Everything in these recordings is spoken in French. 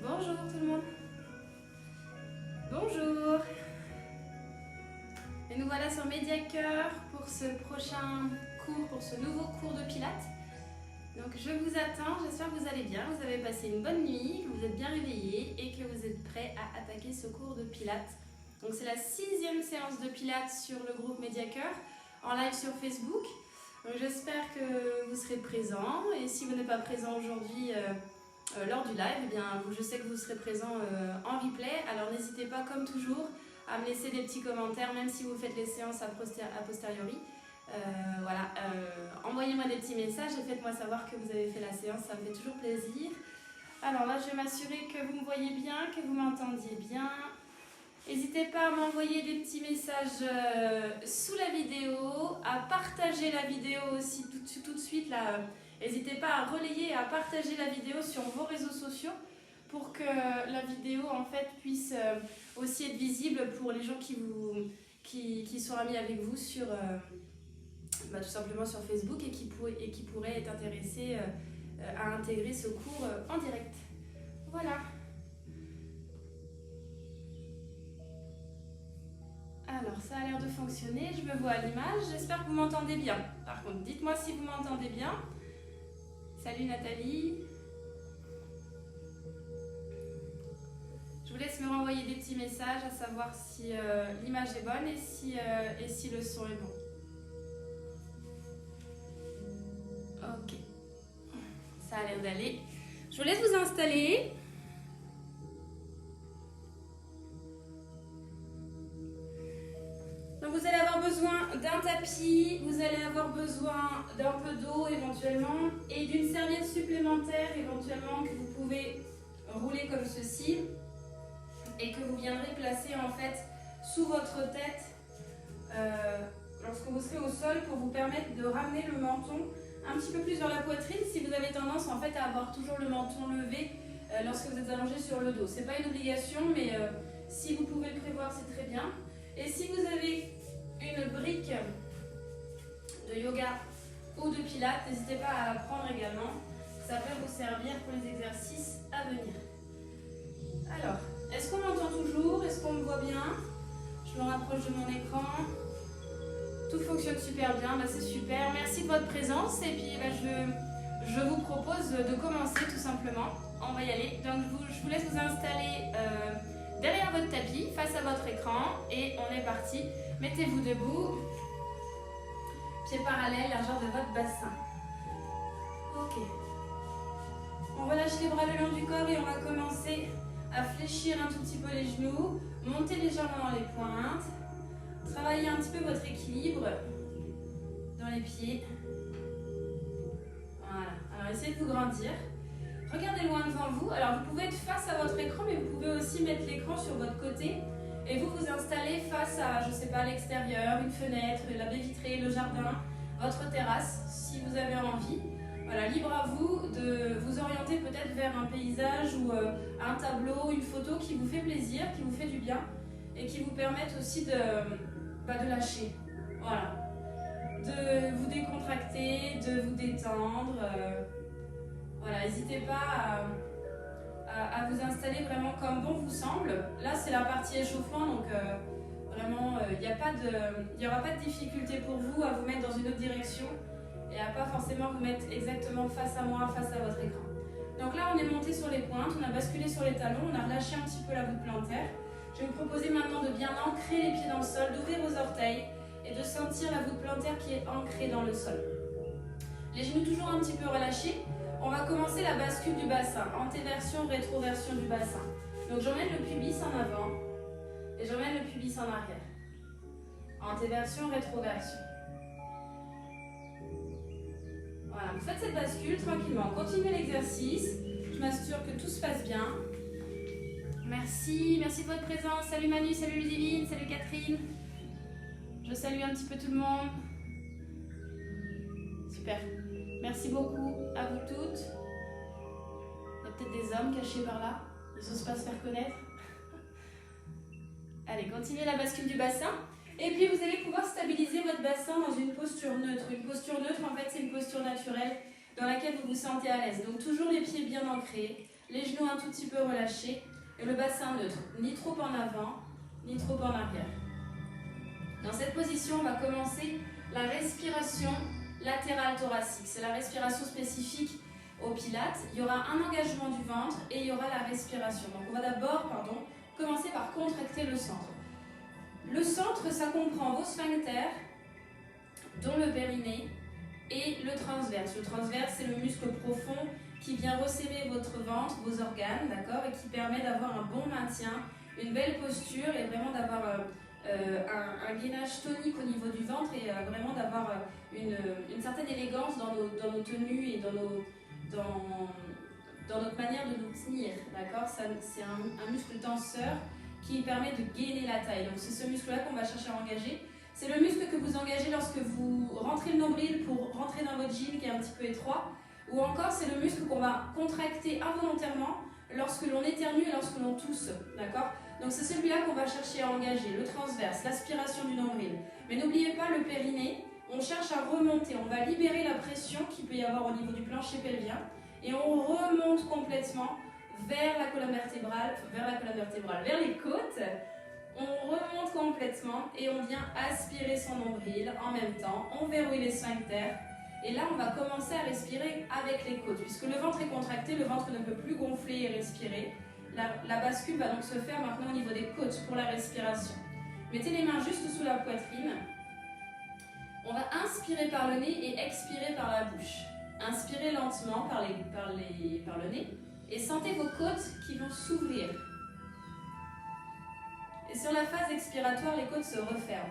Bonjour tout le monde. Bonjour. Et nous voilà sur Mediacœur pour ce prochain cours, pour ce nouveau cours de Pilates. Donc je vous attends, j'espère que vous allez bien, vous avez passé une bonne nuit, que vous êtes bien réveillés et que vous êtes prêts à attaquer ce cours de Pilates. Donc c'est la 6e séance de Pilates sur le groupe Mediacœur en live sur Facebook. Donc j'espère que vous serez présents et si vous n'êtes pas présent aujourd'hui lors du live, eh bien, je sais que vous serez présent en replay. Alors n'hésitez pas comme toujours à me laisser des petits commentaires même si vous faites les séances a posteriori. Envoyez-moi des petits messages et faites-moi savoir que vous avez fait la séance, ça me fait toujours plaisir. Alors là, je vais m'assurer que vous me voyez bien, que vous m'entendiez bien. N'hésitez pas à m'envoyer des petits messages sous la vidéo, à partager la vidéo aussi tout de suite. N'hésitez pas à relayer et à partager la vidéo sur vos réseaux sociaux pour que la vidéo en fait puisse aussi être visible pour les gens qui sont amis avec vous sur tout simplement sur Facebook et qui pourraient être intéressés à intégrer ce cours en direct. Voilà. Alors, ça a l'air de fonctionner. Je me vois à l'image. J'espère que vous m'entendez bien. Par contre, dites-moi si vous m'entendez bien. Salut Nathalie. Je vous laisse me renvoyer des petits messages à savoir si l'image est bonne et si le son est bon. Ok. Ça a l'air d'aller. Je vous laisse vous installer. Donc vous allez avoir besoin d'un tapis, vous allez avoir besoin d'un peu d'eau éventuellement et d'une serviette supplémentaire éventuellement que vous pouvez rouler comme ceci et que vous viendrez placer en fait sous votre tête lorsque vous serez au sol pour vous permettre de ramener le menton un petit peu plus vers la poitrine si vous avez tendance en fait à avoir toujours le menton levé lorsque vous êtes allongé sur le dos. C'est pas une obligation mais si vous pouvez le prévoir c'est très bien. Et si vous avez une brique de yoga ou de pilates, n'hésitez pas à la prendre également. Ça peut vous servir pour les exercices à venir. Alors, est-ce qu'on m'entend toujours? Est-ce qu'on me voit bien? Je me rapproche de mon écran. Tout fonctionne super bien, c'est super. Merci de votre présence et puis je vous propose de commencer tout simplement. On va y aller. Donc je vous laisse vous installer derrière votre tapis, face à votre écran et on est parti. Mettez-vous debout, pieds parallèles, largeur de votre bassin. Ok. On relâche les bras le long du corps et on va commencer à fléchir un tout petit peu les genoux, monter légèrement dans les pointes, travailler un petit peu votre équilibre dans les pieds. Voilà. Alors essayez de vous grandir. Regardez loin devant vous. Alors vous pouvez être face à votre écran, mais vous pouvez aussi mettre l'écran sur votre côté et vous vous installez face à, je sais pas, l'extérieur, une fenêtre, la baie vitrée, le jardin, votre terrasse, si vous avez envie. Voilà, libre à vous de vous orienter peut-être vers un paysage ou un tableau, une photo qui vous fait plaisir, qui vous fait du bien et qui vous permettent aussi de lâcher. Voilà. De vous décontracter, de vous détendre. Voilà, n'hésitez pas à vous installer vraiment comme bon vous semble. Là, c'est la partie échauffement, donc vraiment, il n'y aura pas de difficulté pour vous à vous mettre dans une autre direction et à pas forcément vous mettre exactement face à moi, face à votre écran. Donc là, on est monté sur les pointes, on a basculé sur les talons, on a relâché un petit peu la voûte plantaire. Je vais vous proposer maintenant de bien ancrer les pieds dans le sol, d'ouvrir vos orteils et de sentir la voûte plantaire qui est ancrée dans le sol. Les genoux toujours un petit peu relâchés. On va commencer la bascule du bassin, antéversion, rétroversion du bassin. Donc j'emmène le pubis en avant et j'emmène le pubis en arrière. Antéversion, rétroversion. Voilà, vous faites cette bascule tranquillement. Continuez l'exercice. Je m'assure que tout se passe bien. Merci de votre présence. Salut Manu, salut Ludivine, salut Catherine. Je salue un petit peu tout le monde. Super. Merci beaucoup à vous toutes. Il y a peut-être des hommes cachés par là. Ils n'osent pas se faire connaître. Allez, continuez la bascule du bassin. Et puis vous allez pouvoir stabiliser votre bassin dans une posture neutre. Une posture neutre, en fait, c'est une posture naturelle dans laquelle vous vous sentez à l'aise. Donc toujours les pieds bien ancrés, Les genoux un tout petit peu relâchés et le bassin neutre, ni trop en avant, ni trop en arrière. Dans cette position, on va commencer la respiration latérale thoracique. C'est la respiration spécifique au pilates. Il y aura un engagement du ventre et il y aura la respiration. Donc on va d'abord commencer par contracter le centre. Le centre, ça comprend vos sphincters, dont le périnée, et le transverse. Le transverse, c'est le muscle profond qui vient resserrer votre ventre, vos organes, d'accord, et qui permet d'avoir un bon maintien, une belle posture et vraiment d'avoir un gainage tonique au niveau du ventre et vraiment d'avoir une certaine élégance dans nos tenues et dans notre manière de nous tenir, d'accord. C'est un muscle tenseur qui permet de gainer la taille. Donc c'est ce muscle-là qu'on va chercher à engager. C'est le muscle que vous engagez lorsque vous rentrez le nombril pour rentrer dans votre jean qui est un petit peu étroit. Ou encore, c'est le muscle qu'on va contracter involontairement lorsque l'on éternue et lorsque l'on tousse, d'accord. Donc c'est celui-là qu'on va chercher à engager, le transverse, l'aspiration du nombril. Mais n'oubliez pas le périnée, on cherche à remonter, on va libérer la pression qu'il peut y avoir au niveau du plancher pelvien et on remonte complètement vers la colonne vertébrale, vers les côtes. On remonte complètement et on vient aspirer son nombril en même temps, on verrouille les sphincters. Et là, on va commencer à respirer avec les côtes. Puisque le ventre est contracté, le ventre ne peut plus gonfler et respirer. La bascule va donc se faire maintenant au niveau des côtes pour la respiration. Mettez les mains juste sous la poitrine. On va inspirer par le nez et expirer par la bouche. Inspirez lentement par le nez et sentez vos côtes qui vont s'ouvrir. Et sur la phase expiratoire, les côtes se referment.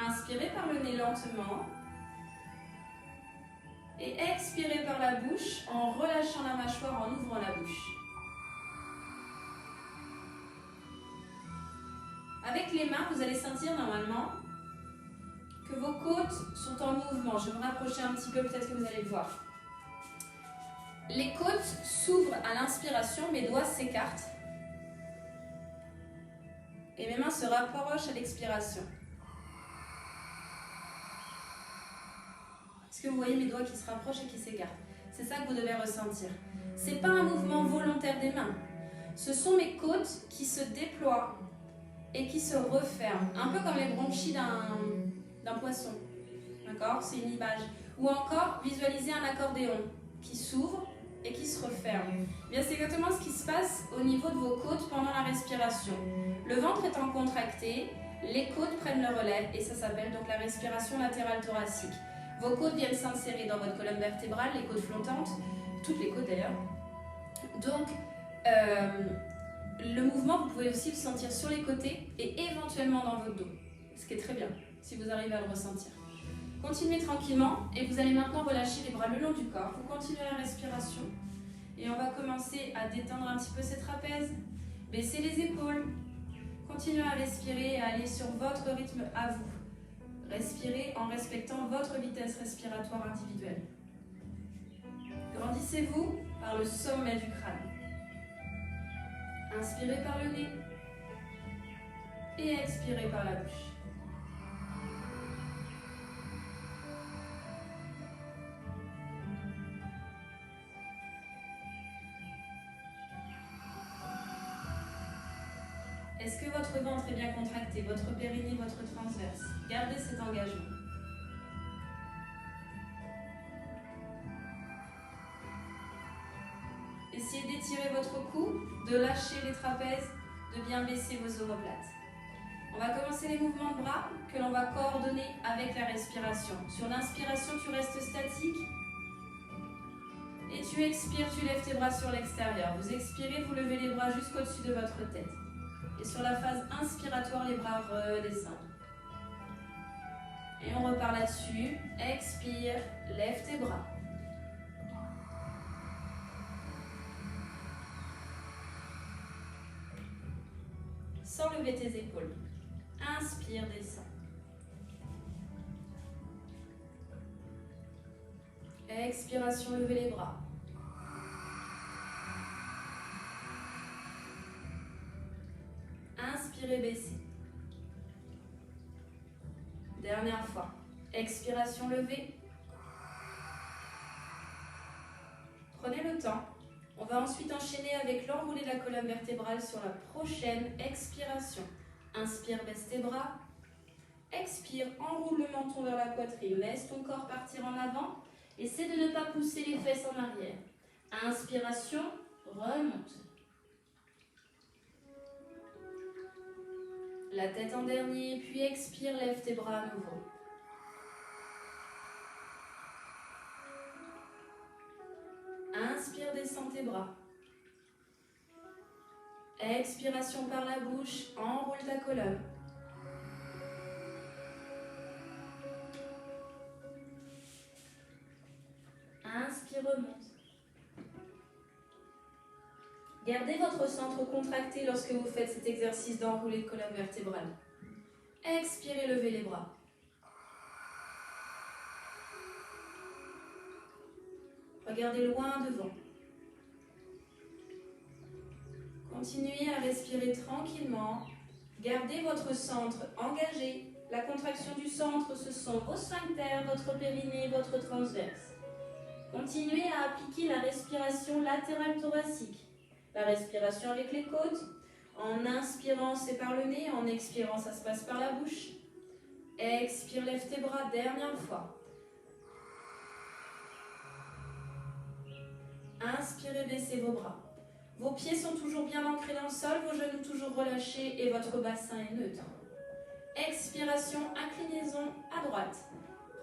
Inspirez par le nez lentement et expirez par la bouche en relâchant la mâchoire, en ouvrant la bouche. Avec les mains, vous allez sentir normalement que vos côtes sont en mouvement. Je vais me rapprocher un petit peu, peut-être que vous allez le voir. Les côtes s'ouvrent à l'inspiration, mes doigts s'écartent et mes mains se rapprochent à l'expiration. Est-ce que vous voyez mes doigts qui se rapprochent et qui s'écartent? C'est ça que vous devez ressentir. Ce n'est pas un mouvement volontaire des mains. Ce sont mes côtes qui se déploient et qui se referment. Un peu comme les bronchies d'un poisson. D'accord? C'est une image. Ou encore, visualisez un accordéon qui s'ouvre et qui se referme. Bien, c'est exactement ce qui se passe au niveau de vos côtes pendant la respiration. Le ventre étant contracté, les côtes prennent le relais et ça s'appelle donc la respiration latérale thoracique. Vos côtes viennent s'insérer dans votre colonne vertébrale, les côtes flottantes, toutes les côtes d'ailleurs. Donc, le mouvement, vous pouvez aussi le sentir sur les côtés et éventuellement dans votre dos, ce qui est très bien, si vous arrivez à le ressentir. Continuez tranquillement et vous allez maintenant relâcher les bras le long du corps. Vous continuez la respiration et on va commencer à détendre un petit peu ces trapèzes. Baissez les épaules. Continuez à respirer et à aller sur votre rythme à vous. Respirez en respectant votre vitesse respiratoire individuelle. Grandissez-vous par le sommet du crâne. Inspirez par le nez et expirez par la bouche. Est-ce que votre ventre est bien contracté, votre périnée, votre transverse? Gardez cet engagement. Essayez d'étirer votre cou, de lâcher les trapèzes, de bien baisser vos omoplates. On va commencer les mouvements de bras que l'on va coordonner avec la respiration. Sur l'inspiration, tu restes statique. Et tu expires, tu lèves tes bras sur l'extérieur. Vous expirez, vous levez les bras jusqu'au-dessus de votre tête. Et sur la phase inspiratoire, les bras redescendent. Et on repart là-dessus. Expire, lève tes bras. Sans lever tes épaules. Inspire, descends. Expiration, levez les bras. Inspirez, baissez. Dernière fois. Expiration, levée. Prenez le temps. On va ensuite enchaîner avec l'enroulé de la colonne vertébrale sur la prochaine expiration. Inspire, baisse tes bras. Expire, enroule le menton vers la poitrine. Laisse ton corps partir en avant. Essaie de ne pas pousser les fesses en arrière. Inspiration, remonte. La tête en dernier, puis expire, lève tes bras à nouveau. Inspire, descends tes bras. Expiration par la bouche, enroule ta colonne. Inspire, remonte. Gardez votre centre contracté lorsque vous faites cet exercice d'enrouler de colonne vertébrale. Expirez, levez les bras. Regardez loin devant. Continuez à respirer tranquillement. Gardez votre centre engagé. La contraction du centre, ce sont vos sphincters, votre périnée, votre transverse. Continuez à appliquer la respiration latérale thoracique. La respiration avec les côtes. En inspirant, c'est par le nez. En expirant, ça se passe par la bouche. Expire, lève tes bras, dernière fois. Inspirez, baissez vos bras. Vos pieds sont toujours bien ancrés dans le sol, vos genoux toujours relâchés et votre bassin est neutre. Expiration, inclinaison à droite.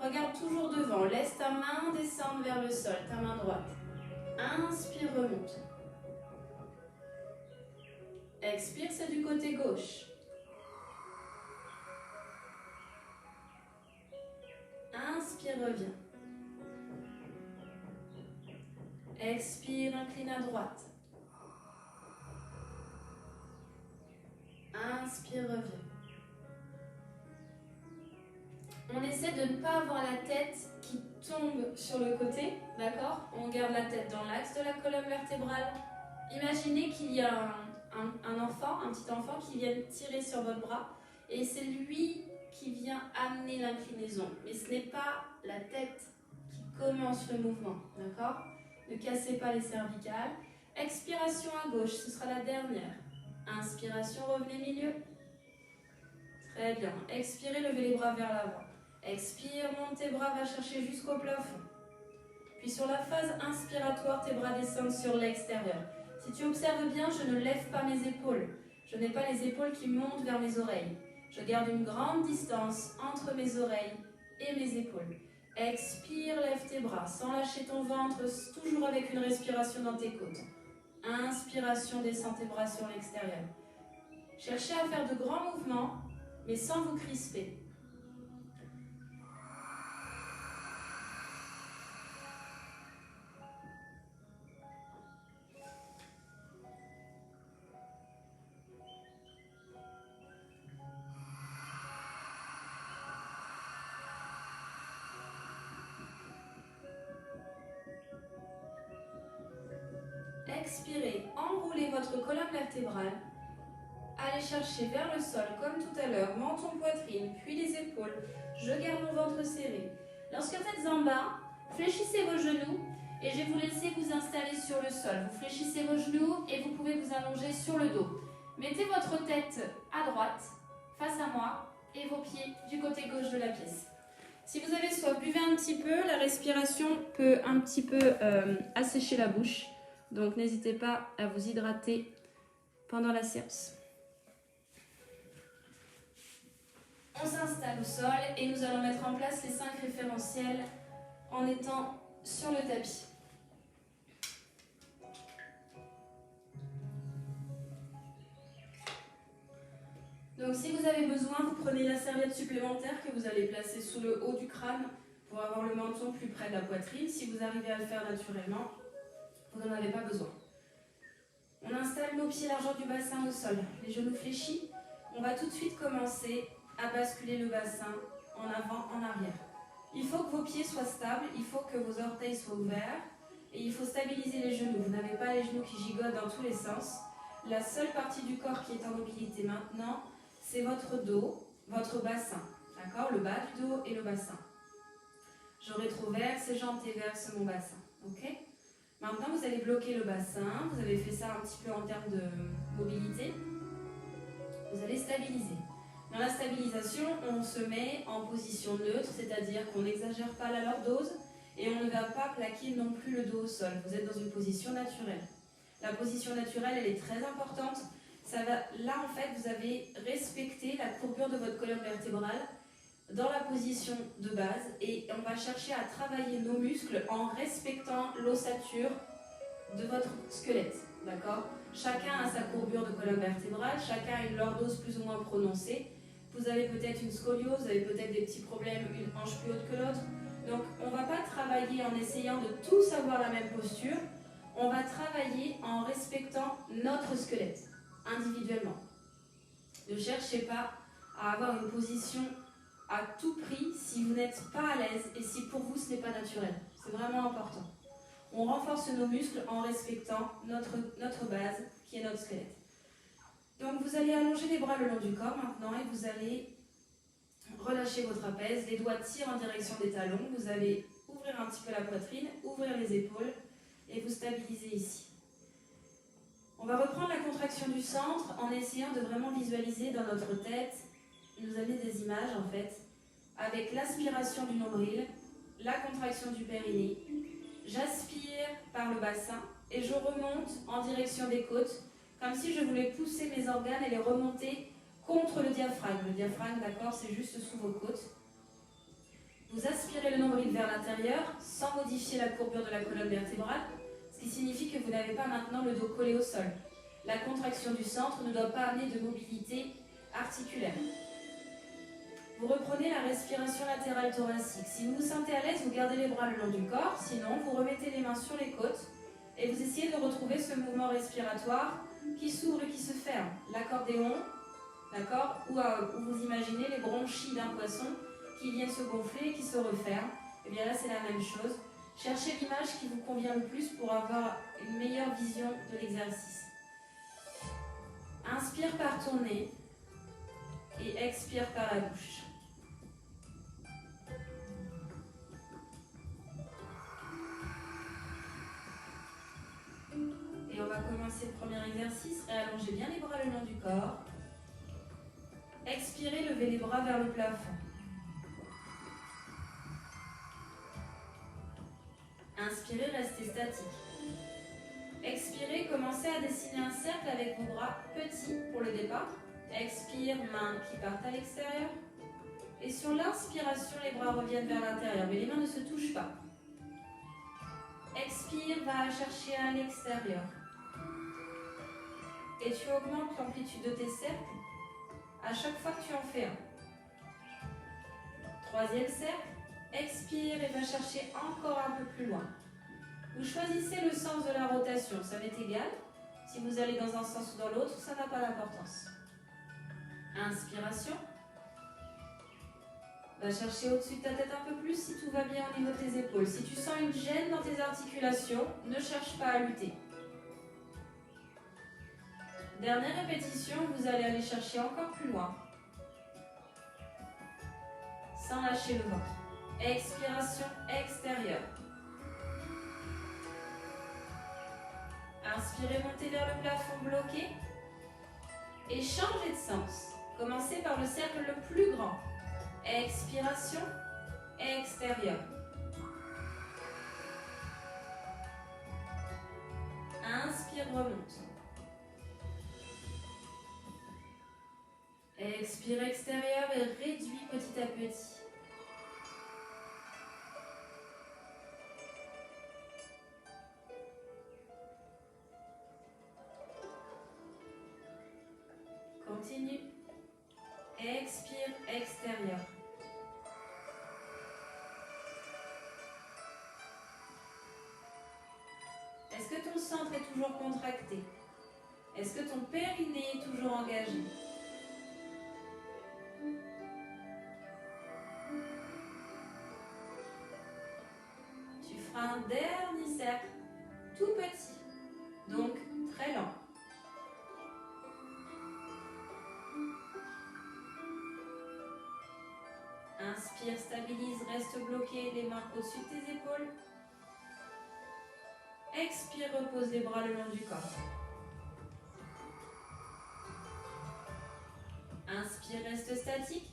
Regarde toujours devant, laisse ta main descendre vers le sol, ta main droite. Inspire, remonte. Expire, c'est du côté gauche. Inspire, reviens. Expire, incline à droite. Inspire, reviens. On essaie de ne pas avoir la tête qui tombe sur le côté, d'accord? On garde la tête dans l'axe de la colonne vertébrale. Imaginez qu'il y a un enfant, un petit enfant qui vient tirer sur votre bras et c'est lui qui vient amener l'inclinaison. Mais ce n'est pas la tête qui commence le mouvement, d'accord? Ne cassez pas les cervicales. Expiration à gauche, ce sera la dernière. Inspiration, revenez milieu. Très bien. Expirez, levez les bras vers l'avant. Expire, monte tes bras, va chercher jusqu'au plafond. Puis sur la phase inspiratoire, tes bras descendent sur l'extérieur. Si tu observes bien, je ne lève pas mes épaules. Je n'ai pas les épaules qui montent vers mes oreilles. Je garde une grande distance entre mes oreilles et mes épaules. Expire, lève tes bras sans lâcher ton ventre, toujours avec une respiration dans tes côtes. Inspiration, descends tes bras sur l'extérieur. Cherchez à faire de grands mouvements, mais sans vous crisper. Expirez, enroulez votre colonne vertébrale. Allez chercher vers le sol comme tout à l'heure, menton, poitrine, puis les épaules. Je garde mon ventre serré. Lorsque vous êtes en bas, fléchissez vos genoux et je vais vous laisser vous installer sur le sol. Vous fléchissez vos genoux et vous pouvez vous allonger sur le dos. Mettez votre tête à droite, face à moi, et vos pieds du côté gauche de la pièce. Si vous avez soif, buvez un petit peu. La respiration peut un petit peu assécher la bouche. Donc n'hésitez pas à vous hydrater pendant la séance. On s'installe au sol et nous allons mettre en place les 5 référentiels en étant sur le tapis. Donc si vous avez besoin, vous prenez la serviette supplémentaire que vous allez placer sous le haut du crâne pour avoir le menton plus près de la poitrine. Si vous arrivez à le faire naturellement, vous n'en avez pas besoin. On installe nos pieds largeur du bassin au sol, les genoux fléchis. On va tout de suite commencer à basculer le bassin en avant, en arrière. Il faut que vos pieds soient stables, il faut que vos orteils soient ouverts et il faut stabiliser les genoux. Vous n'avez pas les genoux qui gigotent dans tous les sens. La seule partie du corps qui est en mobilité maintenant, c'est votre dos, votre bassin. D'accord? Le bas du dos et le bassin. Je rétroverse et j'antéverse mon bassin. Ok? Maintenant, vous allez bloquer le bassin. Vous avez fait ça un petit peu en termes de mobilité. Vous allez stabiliser. Dans la stabilisation, on se met en position neutre, c'est-à-dire qu'on n'exagère pas la lordose et on ne va pas plaquer non plus le dos au sol. Vous êtes dans une position naturelle. La position naturelle, elle est très importante. Là, en fait, vous avez respecté la courbure de votre colonne vertébrale dans la position de base et on va chercher à travailler nos muscles en respectant l'ossature de votre squelette. D'accord ? Chacun a sa courbure de colonne vertébrale, chacun a une lordose plus ou moins prononcée. Vous avez peut-être une scoliose, vous avez peut-être des petits problèmes, une hanche plus haute que l'autre. Donc, on ne va pas travailler en essayant de tous avoir la même posture. On va travailler en respectant notre squelette, individuellement. Ne cherchez pas à avoir une position à tout prix si vous n'êtes pas à l'aise et si pour vous ce n'est pas naturel. C'est vraiment important. On renforce nos muscles en respectant notre base qui est notre squelette. Donc vous allez allonger les bras le long du corps maintenant et vous allez relâcher vos trapèzes. Les doigts tirent en direction des talons. Vous allez ouvrir un petit peu la poitrine, ouvrir les épaules et vous stabiliser ici. On va reprendre la contraction du centre en essayant de vraiment visualiser dans notre tête, nous amener des images en fait, avec l'aspiration du nombril, la contraction du périnée. J'aspire par le bassin et je remonte en direction des côtes, comme si je voulais pousser mes organes et les remonter contre le diaphragme. Le diaphragme, d'accord, c'est juste sous vos côtes. Vous aspirez le nombril vers l'intérieur sans modifier la courbure de la colonne vertébrale, ce qui signifie que vous n'avez pas maintenant le dos collé au sol. La contraction du centre ne doit pas amener de mobilité articulaire. Vous reprenez la respiration latérale thoracique. Si vous vous sentez à l'aise, vous gardez les bras le long du corps. Sinon, vous remettez les mains sur les côtes et vous essayez de retrouver ce mouvement respiratoire qui s'ouvre et qui se ferme. L'accordéon, d'accord, où vous imaginez les bronchies d'un poisson qui viennent se gonfler et qui se referment. Et bien là, c'est la même chose. Cherchez l'image qui vous convient le plus pour avoir une meilleure vision de l'exercice. Inspire par ton nez et expire par la bouche. Et on va commencer le premier exercice. Réallongez bien les bras le long du corps. Expirez, levez les bras vers le plafond. Inspirez, restez statique. Expirez, commencez à dessiner un cercle avec vos bras petits pour le départ. Expire, mains qui partent à l'extérieur. Et sur l'inspiration, les bras reviennent vers l'intérieur, mais les mains ne se touchent pas. Expire, va chercher à l'extérieur. Et tu augmentes l'amplitude de tes cercles à chaque fois que tu en fais un. Troisième cercle, expire et va chercher encore un peu plus loin. Vous choisissez le sens de la rotation, ça m'est égal. Si vous allez dans un sens ou dans l'autre, ça n'a pas d'importance. Inspiration. Va chercher au-dessus de ta tête un peu plus si tout va bien au niveau de tes épaules. Si tu sens une gêne dans tes articulations, ne cherche pas à lutter. Dernière répétition, vous allez aller chercher encore plus loin. Sans lâcher le ventre. Expiration extérieure. Inspirez, montez vers le plafond bloqué. Et changez de sens. Commencez par le cercle le plus grand. Expiration extérieure. Inspire, remonte. Expire extérieur et réduis petit à petit. Continue. Expire extérieur. Est-ce que ton centre est toujours contracté? Est-ce que ton périnée est toujours engagé? Tu feras un dernier cercle, tout petit, donc très lent. Inspire, stabilise, reste bloqué, les mains au-dessus de tes épaules. Expire. Inspire, repose les bras le long du corps. Inspire, reste statique.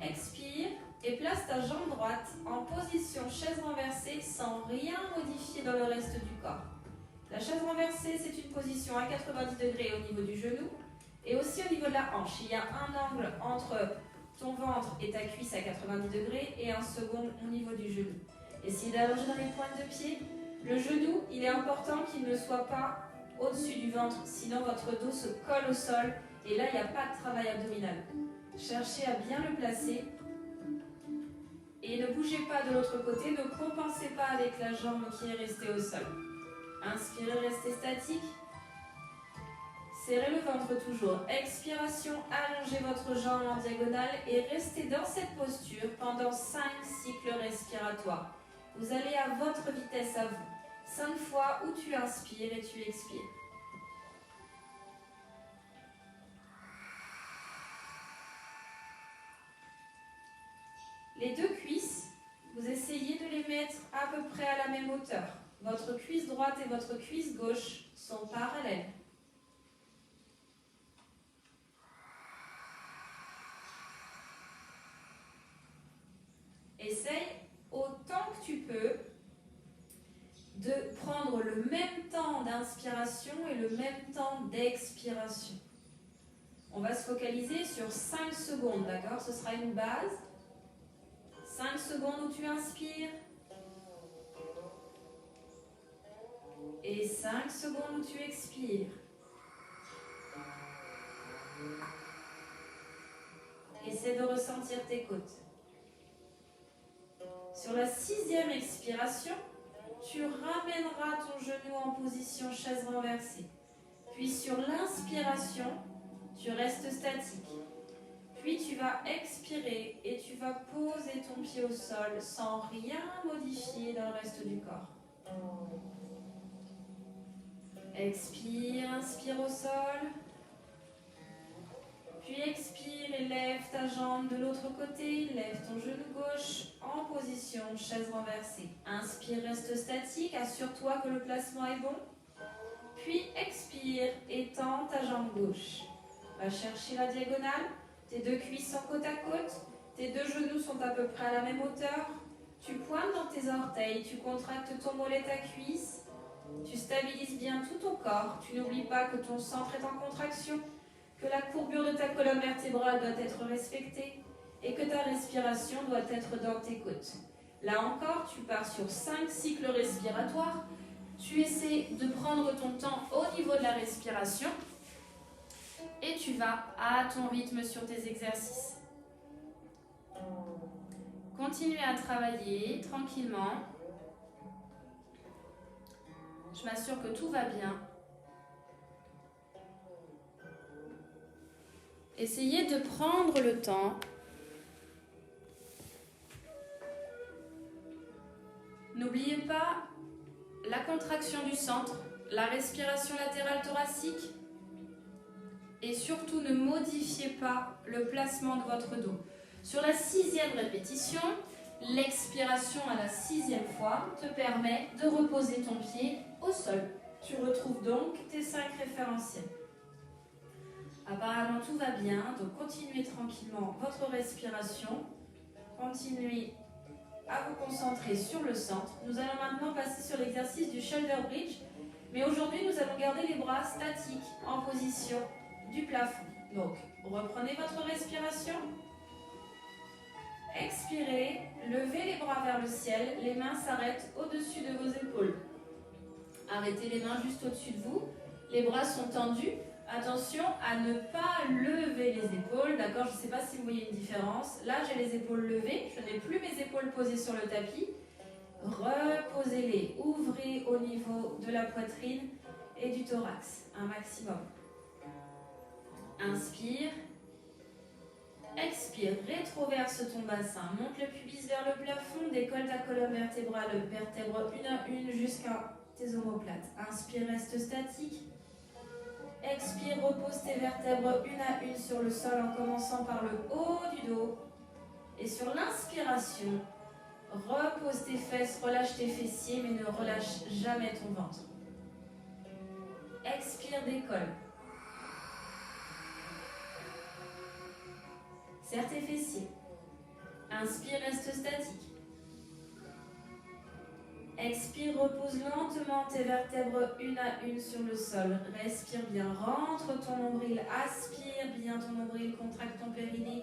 Expire et place ta jambe droite en position chaise renversée sans rien modifier dans le reste du corps. La chaise renversée, c'est une position à 90 degrés au niveau du genou et aussi au niveau de la hanche. Il y a un angle entre ton ventre et ta cuisse à 90 degrés et un second au niveau du genou. Essayez d'allonger dans les pointes de pied. Le genou, il est important qu'il ne soit pas au-dessus du ventre, sinon votre dos se colle au sol et là, il n'y a pas de travail abdominal. Cherchez à bien le placer et ne bougez pas de l'autre côté, ne compensez pas avec la jambe qui est restée au sol. Inspirez, restez statique. Serrez le ventre toujours. Expiration, allongez votre jambe en diagonale et restez dans cette posture pendant 5 cycles respiratoires. Vous allez à votre vitesse à vous. 5 fois où tu inspires et tu expires. Les deux cuisses, vous essayez de les mettre à peu près à la même hauteur. Votre cuisse droite et votre cuisse gauche sont parallèles. Essaye autant que tu peux de prendre le même temps d'inspiration et le même temps d'expiration. On va se focaliser sur 5 secondes, d'accord? Ce sera une base. 5 secondes où tu inspires. Et 5 secondes où tu expires. Essaie de ressentir tes côtes. Sur la 6e expiration, tu ramèneras ton genou en position chaise renversée. Puis sur l'inspiration, tu restes statique. Puis tu vas expirer et tu vas poser ton pied au sol sans rien modifier dans le reste du corps. Expire, inspire au sol. Puis expire et lève ta jambe de l'autre côté. Lève ton genou gauche en position chaise renversée. Inspire, reste statique. Assure-toi que le placement est bon. Puis expire et tends ta jambe gauche. Va chercher la diagonale. Tes deux cuisses sont côte à côte. Tes deux genoux sont à peu près à la même hauteur. Tu pointes dans tes orteils. Tu contractes ton mollet, ta cuisse. Tu stabilises bien tout ton corps. Tu n'oublies pas que ton centre est en contraction, que la courbure de ta colonne vertébrale doit être respectée et que ta respiration doit être dans tes côtes. Là encore, tu pars sur 5 cycles respiratoires. Tu essaies de prendre ton temps au niveau de la respiration et tu vas à ton rythme sur tes exercices. Continue à travailler tranquillement. Je m'assure que tout va bien. Essayez de prendre le temps N'oubliez pas la contraction du centre, la respiration latérale thoracique et surtout ne modifiez pas le placement de votre dos. Sur la 6e répétition, l'expiration à la 6e fois te permet de reposer ton pied au sol. Tu retrouves donc tes 5 référentiels. Apparemment tout va bien, donc continuez tranquillement votre respiration. Continuez à vous concentrer sur le centre. Nous allons maintenant passer sur l'exercice du shoulder bridge. Mais aujourd'hui, nous allons garder les bras statiques en position du plafond. Donc, reprenez votre respiration. Expirez, levez les bras vers le ciel. Les mains s'arrêtent au-dessus de vos épaules. Arrêtez les mains juste au-dessus de vous. Les bras sont tendus. Attention à ne pas lever les épaules, d'accord? Je ne sais pas si vous voyez une différence. Là, j'ai les épaules levées, je n'ai plus mes épaules posées sur le tapis. Reposez-les, ouvrez au niveau de la poitrine et du thorax, un maximum. Inspire. Expire, rétroverse ton bassin, monte le pubis vers le plafond, décolle ta colonne vertébrale, vertèbre une à une jusqu'à tes omoplates. Inspire, reste statique. Expire, repose tes vertèbres une à une sur le sol en commençant par le haut du dos. Et sur l'inspiration, Repose tes fesses, relâche tes fessiers, mais ne relâche jamais ton ventre. Expire, décolle. Serre tes fessiers. Inspire, reste statique. Expire, repose lentement tes vertèbres une à une sur le sol. Respire bien, rentre ton nombril, aspire bien ton nombril, contracte ton périnée.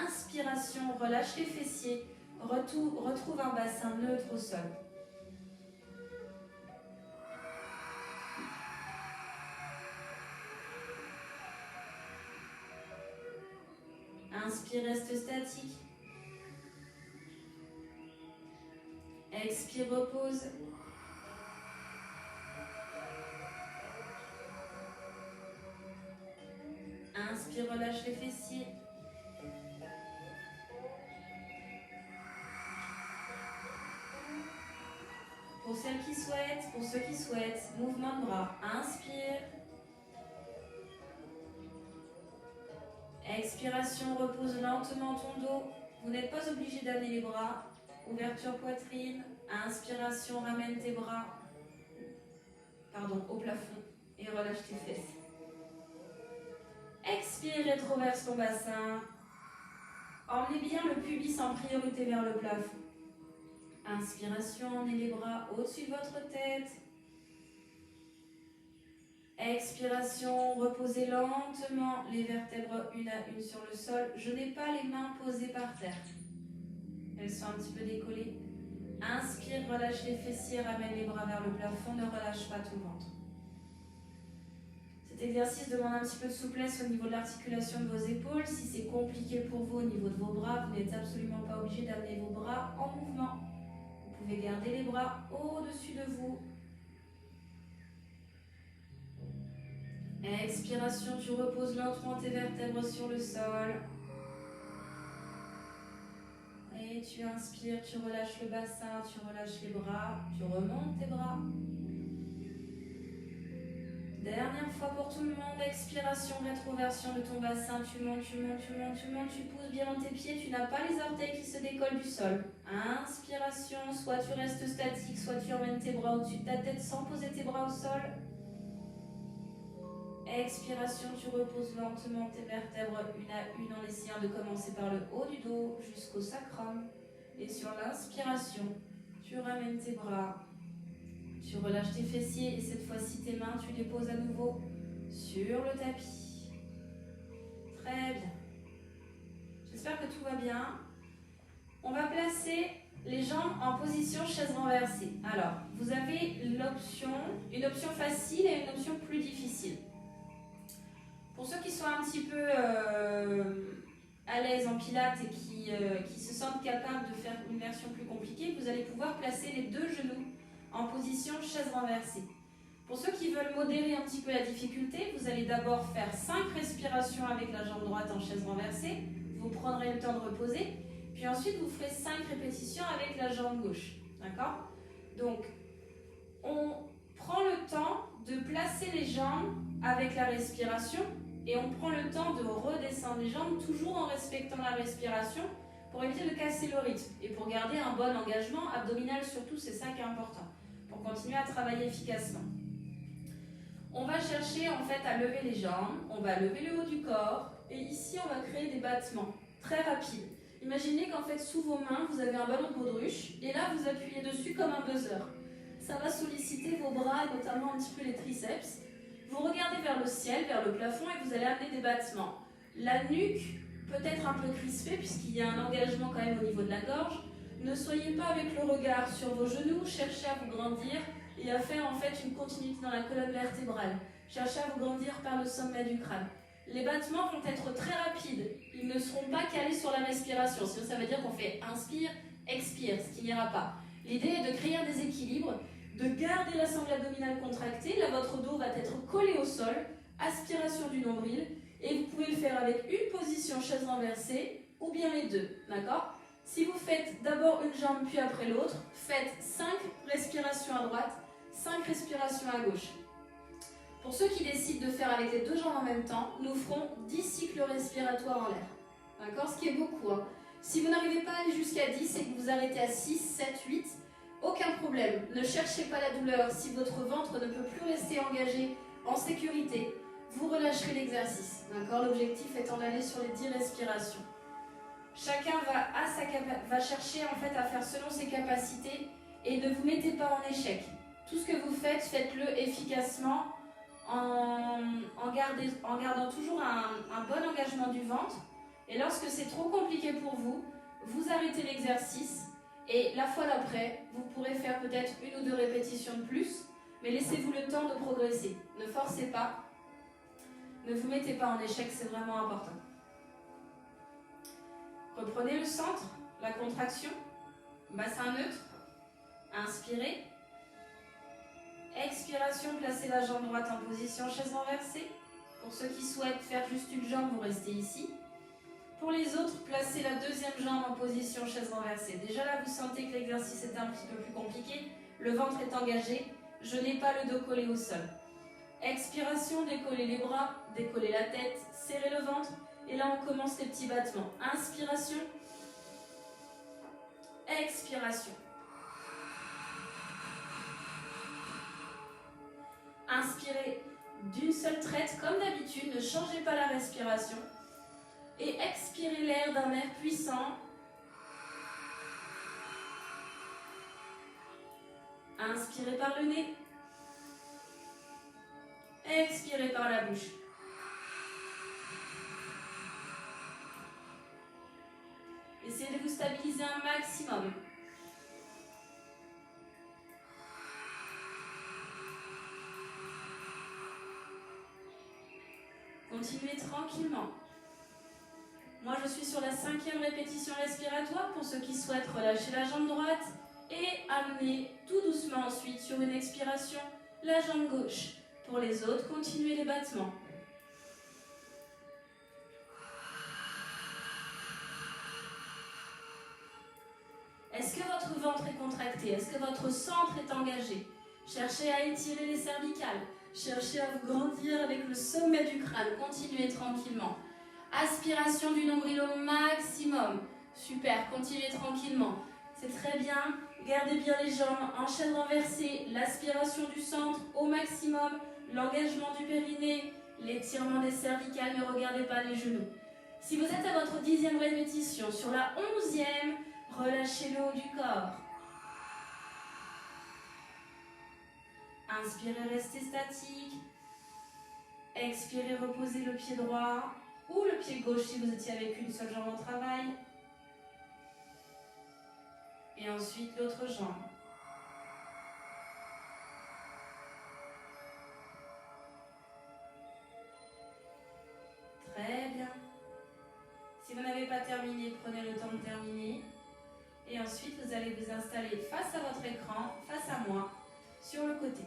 Inspiration, relâche les fessiers, retrouve un bassin neutre au sol. Inspire, reste statique. Expire, repose. Inspire, relâche les fessiers. Pour celles qui souhaitent, pour ceux qui souhaitent, mouvement de bras. Inspire. Expiration, repose lentement ton dos. Vous n'êtes pas obligé d'amener les bras. Ouverture poitrine. Inspiration, ramène tes bras au plafond et relâche tes fesses. Expire, rétroverse ton bassin. Emmenez bien le pubis en priorité vers le plafond. Inspiration, emmenez les bras au-dessus de votre tête. Expiration, reposez lentement les vertèbres une à une sur le sol. Je n'ai pas les mains posées par terre. Elles sont un petit peu décollées. Inspire, relâche les fessiers, ramène les bras vers le plafond, ne relâche pas ton ventre. Cet exercice demande un petit peu de souplesse au niveau de l'articulation de vos épaules. Si c'est compliqué pour vous au niveau de vos bras, vous n'êtes absolument pas obligé d'amener vos bras en mouvement. Vous pouvez garder les bras au-dessus de vous. Expiration, tu reposes lentement tes vertèbres sur le sol. Et tu inspires, tu relâches le bassin, tu relâches les bras, tu remontes tes bras. Dernière fois pour tout le monde, expiration, rétroversion de ton bassin, tu montes, tu montes, tu montes, tu montes, tu pousses bien dans tes pieds, tu n'as pas les orteils qui se décollent du sol. Inspiration, soit tu restes statique, soit tu emmènes tes bras au-dessus de ta tête sans poser tes bras au sol. Expiration, tu reposes lentement tes vertèbres une à une en essayant de commencer par le haut du dos jusqu'au sacrum. Et sur l'inspiration, tu ramènes tes bras, tu relâches tes fessiers et cette fois-ci tes mains, tu les poses à nouveau sur le tapis. Très bien. J'espère que tout va bien. On va placer les jambes en position chaise renversée. Alors, vous avez une option facile et une option plus difficile. Pour ceux qui sont un petit peu à l'aise en pilates et qui se sentent capables de faire une version plus compliquée, vous allez pouvoir placer les deux genoux en position chaise renversée. Pour ceux qui veulent modérer un petit peu la difficulté, vous allez d'abord faire 5 respirations avec la jambe droite en chaise renversée. Vous prendrez le temps de reposer. Puis ensuite, vous ferez 5 répétitions avec la jambe gauche. D'accord ? Donc, on prend le temps de placer les jambes avec la respiration et on prend le temps de redescendre les jambes toujours en respectant la respiration pour éviter de casser le rythme et pour garder un bon engagement abdominal surtout, c'est ça qui est important, pour continuer à travailler efficacement. On va chercher en fait à lever les jambes, on va lever le haut du corps et ici on va créer des battements très rapides. Imaginez qu'en fait sous vos mains vous avez un ballon de baudruche et là vous appuyez dessus comme un buzzer. Ça va solliciter vos bras et notamment un petit peu les triceps. Vous regardez vers le ciel, vers le plafond et vous allez amener des battements. La nuque peut être un peu crispée puisqu'il y a un engagement quand même au niveau de la gorge. Ne soyez pas avec le regard sur vos genoux, cherchez à vous grandir et à faire en fait une continuité dans la colonne vertébrale. Cherchez à vous grandir par le sommet du crâne. Les battements vont être très rapides, ils ne seront pas calés sur la respiration, sinon ça veut dire qu'on fait inspire, expire, ce qui n'ira pas. L'idée est de créer un déséquilibre, de garder la sangle abdominale contractée, là votre dos va être collé au sol, aspiration du nombril, et vous pouvez le faire avec une position chaise renversée ou bien les deux, d'accord ? Si vous faites d'abord une jambe puis après l'autre, faites 5 respirations à droite, 5 respirations à gauche. Pour ceux qui décident de faire avec les deux jambes en même temps, nous ferons 10 cycles respiratoires en l'air. D'accord ? Ce qui est beaucoup. Hein. Si vous n'arrivez pas à aller jusqu'à 10 et que vous arrêtez à 6, 7, 8, aucun problème. Ne cherchez pas la douleur. Si votre ventre ne peut plus rester engagé en sécurité, vous relâcherez l'exercice. D'accord? L'objectif étant d'aller sur les 10 respirations. Chacun va chercher en fait à faire selon ses capacités et ne vous mettez pas en échec. Tout ce que vous faites, faites-le efficacement en gardant toujours un bon engagement du ventre. Et lorsque c'est trop compliqué pour vous, vous arrêtez l'exercice et la fois d'après, vous pourrez faire peut-être 1 ou 2 répétitions de plus, mais laissez-vous le temps de progresser. Ne forcez pas, ne vous mettez pas en échec, c'est vraiment important. Reprenez le centre, la contraction, bassin neutre, inspirez. Expiration, placez la jambe droite en position chaise renversée. Pour ceux qui souhaitent faire juste une jambe, vous restez ici. Pour les autres, placez la deuxième jambe en position chaise renversée. Déjà là, vous sentez que l'exercice est un petit peu plus compliqué. Le ventre est engagé. Je n'ai pas le dos collé au sol. Expiration, décollez les bras, décollez la tête, serrez le ventre. Et là, on commence les petits battements. Inspiration. Expiration. Inspirez d'une seule traite, comme d'habitude. Ne changez pas la respiration. Et expirez l'air d'un air puissant. Inspirez par le nez. Expirez par la bouche. Essayez de vous stabiliser un maximum. Continuez tranquillement. Moi, je suis sur la 5e répétition respiratoire pour ceux qui souhaitent relâcher la jambe droite et amener tout doucement ensuite sur une expiration la jambe gauche. Pour les autres, continuez les battements. Est-ce que votre ventre est contracté? Est-ce que votre centre est engagé? Cherchez à étirer les cervicales. Cherchez à vous grandir avec le sommet du crâne. Continuez tranquillement. Aspiration du nombril au maximum. Super, continuez tranquillement. C'est très bien. Gardez bien les jambes en chaise renversée. L'aspiration du centre au maximum. L'engagement du périnée. L'étirement des cervicales. Ne regardez pas les genoux. Si vous êtes à votre 10e répétition, sur la 11e, relâchez le haut du corps. Inspirez, restez statique. Expirez, reposez le pied droit ou le pied gauche si vous étiez avec une seule jambe en travail. Et ensuite l'autre jambe. Très bien. Si vous n'avez pas terminé, prenez le temps de terminer. Et ensuite, vous allez vous installer face à votre écran, face à moi, sur le côté.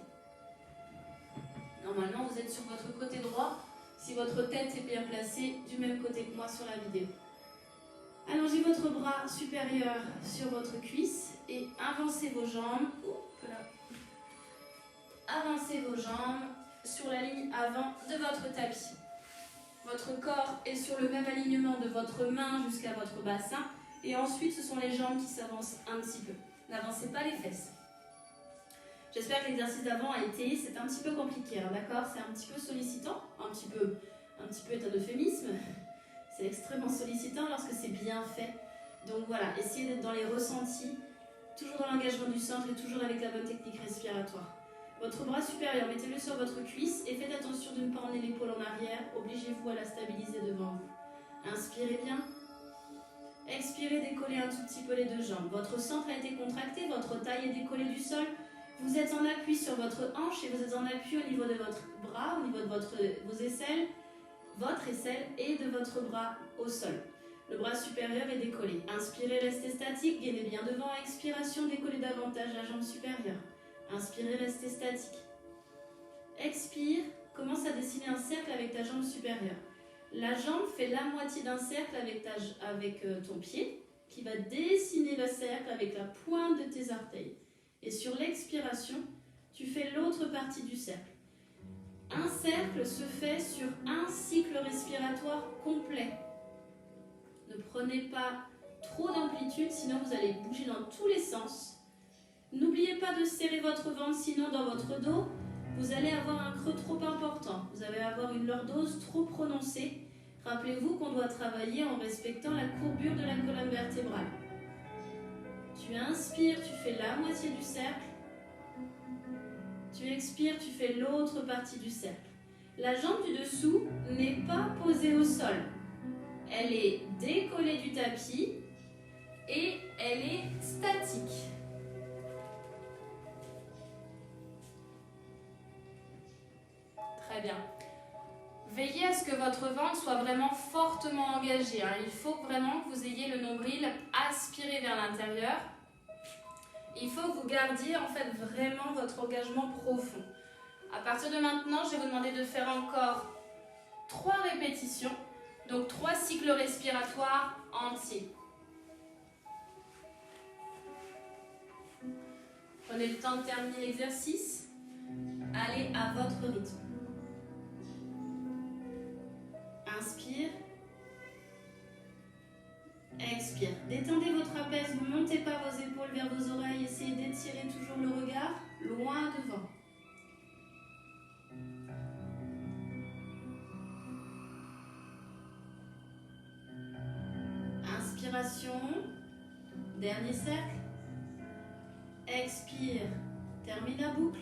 Normalement, vous êtes sur votre côté droit, si votre tête est bien placée du même côté que moi sur la vidéo. Allongez votre bras supérieur sur votre cuisse et avancez vos jambes. Avancez vos jambes sur la ligne avant de votre tapis. Votre corps est sur le même alignement de votre main jusqu'à votre bassin. Et ensuite, ce sont les jambes qui s'avancent un petit peu. N'avancez pas les fesses. J'espère que l'exercice d'avant a été, c'est un petit peu compliqué, hein, d'accord? C'est un petit peu sollicitant, un petit peu est un euphémisme. C'est extrêmement sollicitant lorsque c'est bien fait. Donc voilà, essayez d'être dans les ressentis, toujours dans l'engagement du centre et toujours avec la bonne technique respiratoire. Votre bras supérieur, mettez-le sur votre cuisse et faites attention de ne pas emmener l'épaule en arrière. Obligez-vous à la stabiliser devant vous. Inspirez bien. Expirez, décollez un tout petit peu les deux jambes. Votre centre a été contracté, votre taille est décollée du sol. Vous êtes en appui sur votre hanche et vous êtes en appui au niveau de votre bras, au niveau de vos aisselles, votre aisselle et de votre bras au sol. Le bras supérieur est décollé. Inspirez, restez statique, gainez bien devant. Expiration, décollez davantage la jambe supérieure. Inspirez, restez statique. Expire, commence à dessiner un cercle avec ta jambe supérieure. La jambe fait la moitié d'un cercle avec ton pied qui va dessiner le cercle avec la pointe de tes orteils. Et sur l'expiration, tu fais l'autre partie du cercle. Un cercle se fait sur un cycle respiratoire complet. Ne prenez pas trop d'amplitude, sinon vous allez bouger dans tous les sens. N'oubliez pas de serrer votre ventre, sinon dans votre dos, vous allez avoir un creux trop important. Vous allez avoir une lordose trop prononcée. Rappelez-vous qu'on doit travailler en respectant la courbure de la colonne vertébrale. Tu inspires, tu fais la moitié du cercle. Tu expires, tu fais l'autre partie du cercle. La jambe du dessous n'est pas posée au sol. Elle est décollée du tapis et elle est statique. Très bien. Veillez à ce que votre ventre soit vraiment fortement engagé. Il faut vraiment que vous ayez le nombril aspiré vers l'intérieur. Il faut que vous gardiez en fait vraiment votre engagement profond. À partir de maintenant, je vais vous demander de faire encore 3 répétitions, donc 3 cycles respiratoires entiers. Prenez le temps de terminer l'exercice. Allez à votre rythme. Inspire. Expire. Détendez votre trapèze, vous ne montez pas vos épaules vers vos oreilles. Essayez d'étirer toujours le regard loin devant. Inspiration. Dernier cercle. Expire. Termine la boucle.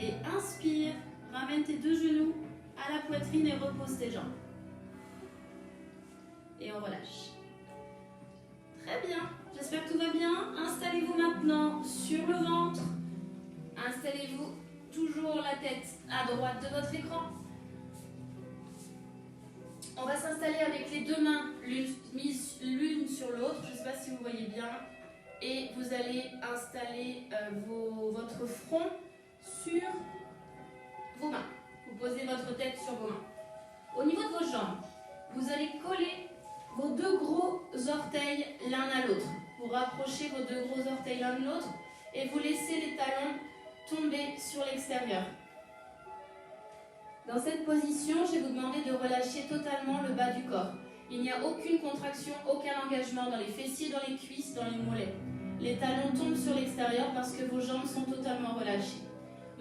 Et inspire. Ramène tes 2 genoux à la poitrine et repose tes jambes. Et on relâche. Très bien, j'espère que tout va bien. Installez-vous maintenant sur le ventre. Installez-vous toujours la tête à droite de votre écran. On va s'installer avec les 2 mains mises l'une sur l'autre. Je ne sais pas si vous voyez bien. Et vous allez installer votre front sur vos mains. Vous posez votre tête sur vos mains. Au niveau de vos jambes, vous allez coller vos 2 gros orteils l'un à l'autre. Vous rapprochez vos 2 gros orteils l'un de l'autre et vous laissez les talons tomber sur l'extérieur. Dans cette position, je vais vous demander de relâcher totalement le bas du corps. Il n'y a aucune contraction, aucun engagement dans les fessiers, dans les cuisses, dans les mollets. Les talons tombent sur l'extérieur parce que vos jambes sont totalement relâchées.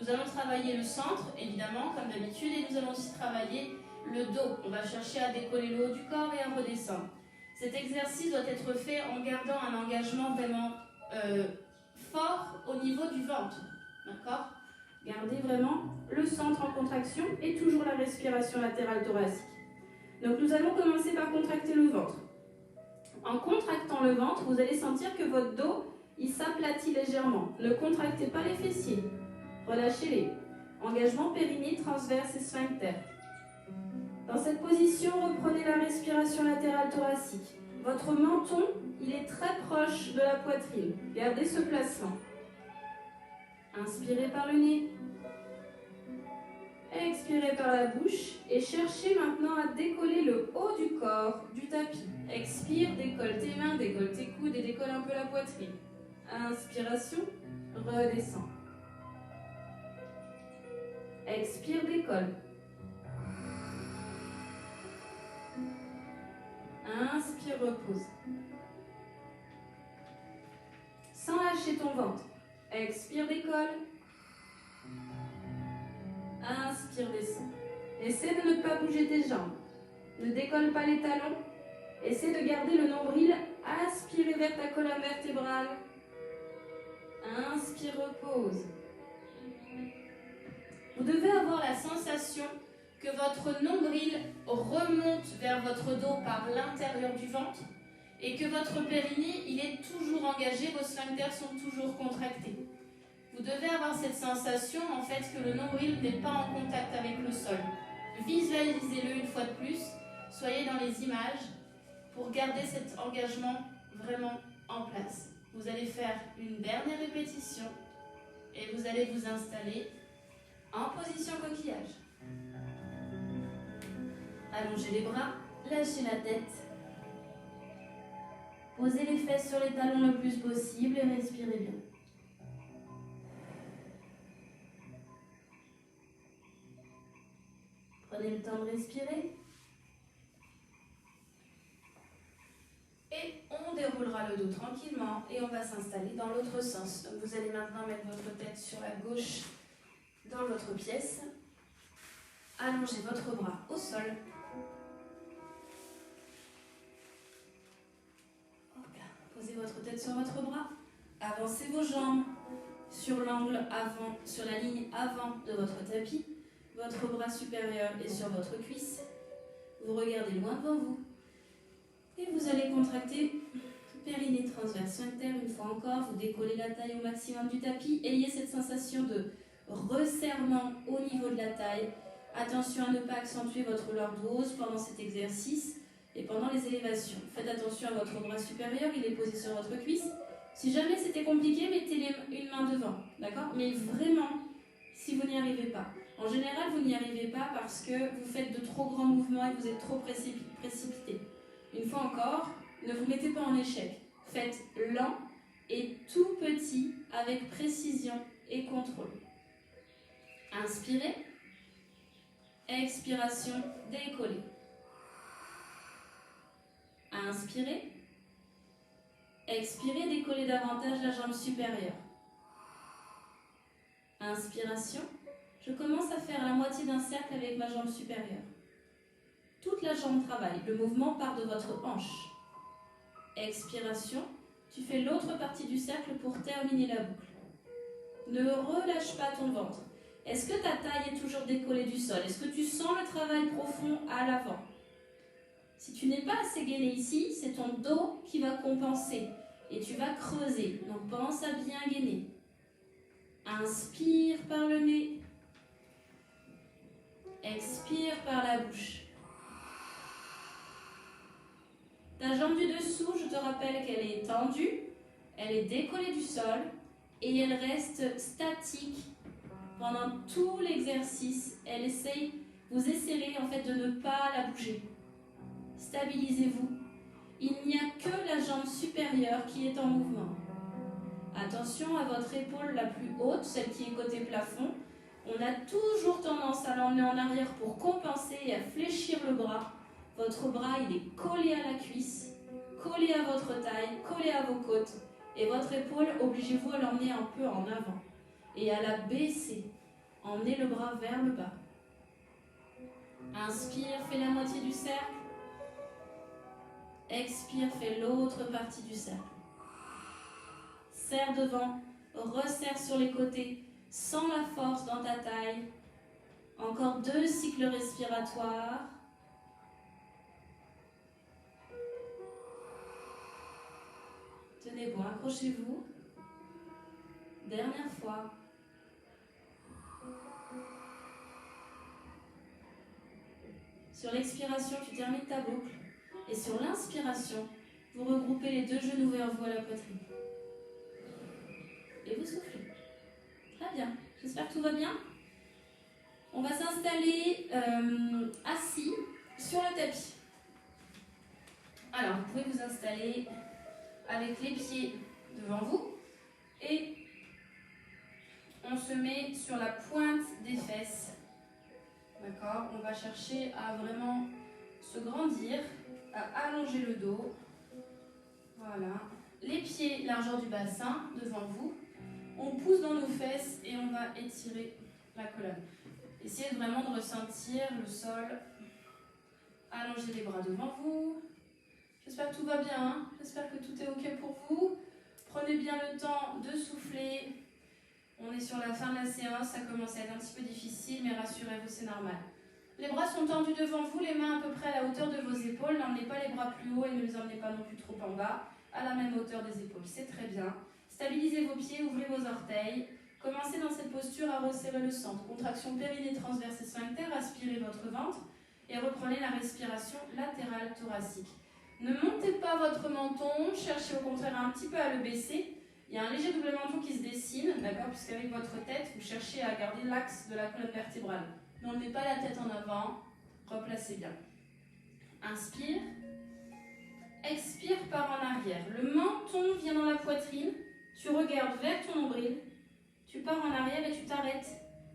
Nous allons travailler le centre, évidemment, comme d'habitude, et nous allons aussi travailler le dos. On va chercher à décoller le haut du corps et à redescendre. Cet exercice doit être fait en gardant un engagement vraiment fort au niveau du ventre. D'accord ? Gardez vraiment le centre en contraction et toujours la respiration latérale thoracique. Donc nous allons commencer par contracter le ventre. En contractant le ventre, vous allez sentir que votre dos, il s'aplatit légèrement. Ne contractez pas les fessiers. Relâchez-les. Engagement périnée, transverse et sphincter. Dans cette position, reprenez la respiration latérale thoracique. Votre menton, il est très proche de la poitrine. Gardez ce placement. Inspirez par le nez. Expirez par la bouche et cherchez maintenant à décoller le haut du corps du tapis. Expire, décolle tes mains, décolle tes coudes et décolle un peu la poitrine. Inspiration, redescends. Expire, décolle. Inspire, repose. Sans lâcher ton ventre. Expire, décolle. Inspire, descends. Essaie de ne pas bouger tes jambes. Ne décolle pas les talons. Essaie de garder le nombril aspiré vers ta colonne vertébrale. Inspire, repose. Vous devez avoir la sensation que votre nombril remonte vers votre dos par l'intérieur du ventre et que votre périnée, il est toujours engagé, vos sphincters sont toujours contractés. Vous devez avoir cette sensation en fait que le nombril n'est pas en contact avec le sol. Visualisez-le une fois de plus, soyez dans les images pour garder cet engagement vraiment en place. Vous allez faire une dernière répétition et vous allez vous installer en position coquillage. Allongez les bras, lâchez la tête. Posez les fesses sur les talons le plus possible et respirez bien. Prenez le temps de respirer. Et tranquillement et on va s'installer dans l'autre sens. Donc vous allez maintenant mettre votre tête sur la gauche dans votre pièce. Allongez votre bras au sol. Posez votre tête sur votre bras. Avancez vos jambes sur l'angle avant, sur la ligne avant de votre tapis. Votre bras supérieur est sur votre cuisse. Vous regardez loin devant vous. Et vous allez contracter périnée transverse sphincter une fois encore. Vous décollez la taille au maximum du tapis. Ayez cette sensation de resserrement au niveau de la taille. Attention à ne pas accentuer votre lordose pendant cet exercice et pendant les élévations. Faites attention à votre bras supérieur, il est posé sur votre cuisse. Si jamais c'était compliqué, mettez une main devant, d'accord? Mais vraiment, si vous n'y arrivez pas. En général, vous n'y arrivez pas parce que vous faites de trop grands mouvements et vous êtes trop précipité. Une fois encore, ne vous mettez pas en échec. Faites lent et tout petit avec précision et contrôle. Inspirez. Expiration, décollez. Inspirez. Expirez, décollez davantage la jambe supérieure. Inspiration. Je commence à faire la moitié d'un cercle avec ma jambe supérieure. Toute la jambe travaille. Le mouvement part de votre hanche. Expiration. Tu fais l'autre partie du cercle pour terminer la boucle. Ne relâche pas ton ventre. Est-ce que ta taille est toujours décollée du sol? Est-ce que tu sens le travail profond à l'avant? Si tu n'es pas assez gainé ici, c'est ton dos qui va compenser et tu vas creuser. Donc pense à bien gainer. Inspire par le nez. Expire par la bouche. Ta jambe du dessous, je te rappelle qu'elle est tendue, elle est décollée du sol et elle reste statique pendant tout l'exercice. Vous essayerez en fait de ne pas la bouger. Stabilisez-vous. Il n'y a que la jambe supérieure qui est en mouvement. Attention à votre épaule la plus haute, celle qui est côté plafond. On a toujours tendance à l'emmener en arrière pour compenser et à fléchir le bras. Votre bras, il est collé à la cuisse, collé à votre taille, collé à vos côtes. Et votre épaule, obligez-vous à l'emmener un peu en avant et à la baisser. Emmenez le bras vers le bas. Inspire, fais la moitié du cercle. Expire, fais l'autre partie du cercle. Serre devant, resserre sur les côtés. Sens la force dans ta taille. Encore 2 cycles respiratoires. Tenez bon, accrochez-vous. Dernière fois. Sur l'expiration, tu termines ta boucle. Et sur l'inspiration, vous regroupez les 2 genoux vers vous à la poitrine. Et vous soufflez. Très bien. J'espère que tout va bien. On va s'installer assis sur le tapis. Alors, vous pouvez vous installer avec les pieds devant vous. Et on se met sur la pointe des fesses. D'accord? On va chercher à vraiment se grandir, à allonger le dos. Voilà. Les pieds, largeur du bassin, devant vous. On pousse dans nos fesses et on va étirer la colonne. Essayez vraiment de ressentir le sol. Allongez les bras devant vous. J'espère que tout va bien. Hein? J'espère que tout est OK pour vous. Prenez bien le temps de souffler. On est sur la fin de la séance. Ça commence à être un petit peu difficile, mais rassurez-vous, c'est normal. Les bras sont tendus devant vous, les mains à peu près à la hauteur de vos épaules. N'emmenez pas les bras plus haut et ne les emmenez pas non plus trop en bas. À la même hauteur des épaules, c'est très bien. Stabilisez vos pieds, ouvrez vos orteils. Commencez dans cette posture à resserrer le centre. Contraction périnée transverse et sphincter, aspirez votre ventre et reprenez la respiration latérale thoracique. Ne montez pas votre menton, cherchez au contraire un petit peu à le baisser. Il y a un léger double menton qui se dessine, d'accord, puisqu'avec votre tête, vous cherchez à garder l'axe de la colonne vertébrale. N'emmenez pas la tête en avant, replacez bien. Inspire. Expire par en arrière. Le menton vient dans la poitrine. Tu regardes vers ton nombril. Tu pars en arrière et tu t'arrêtes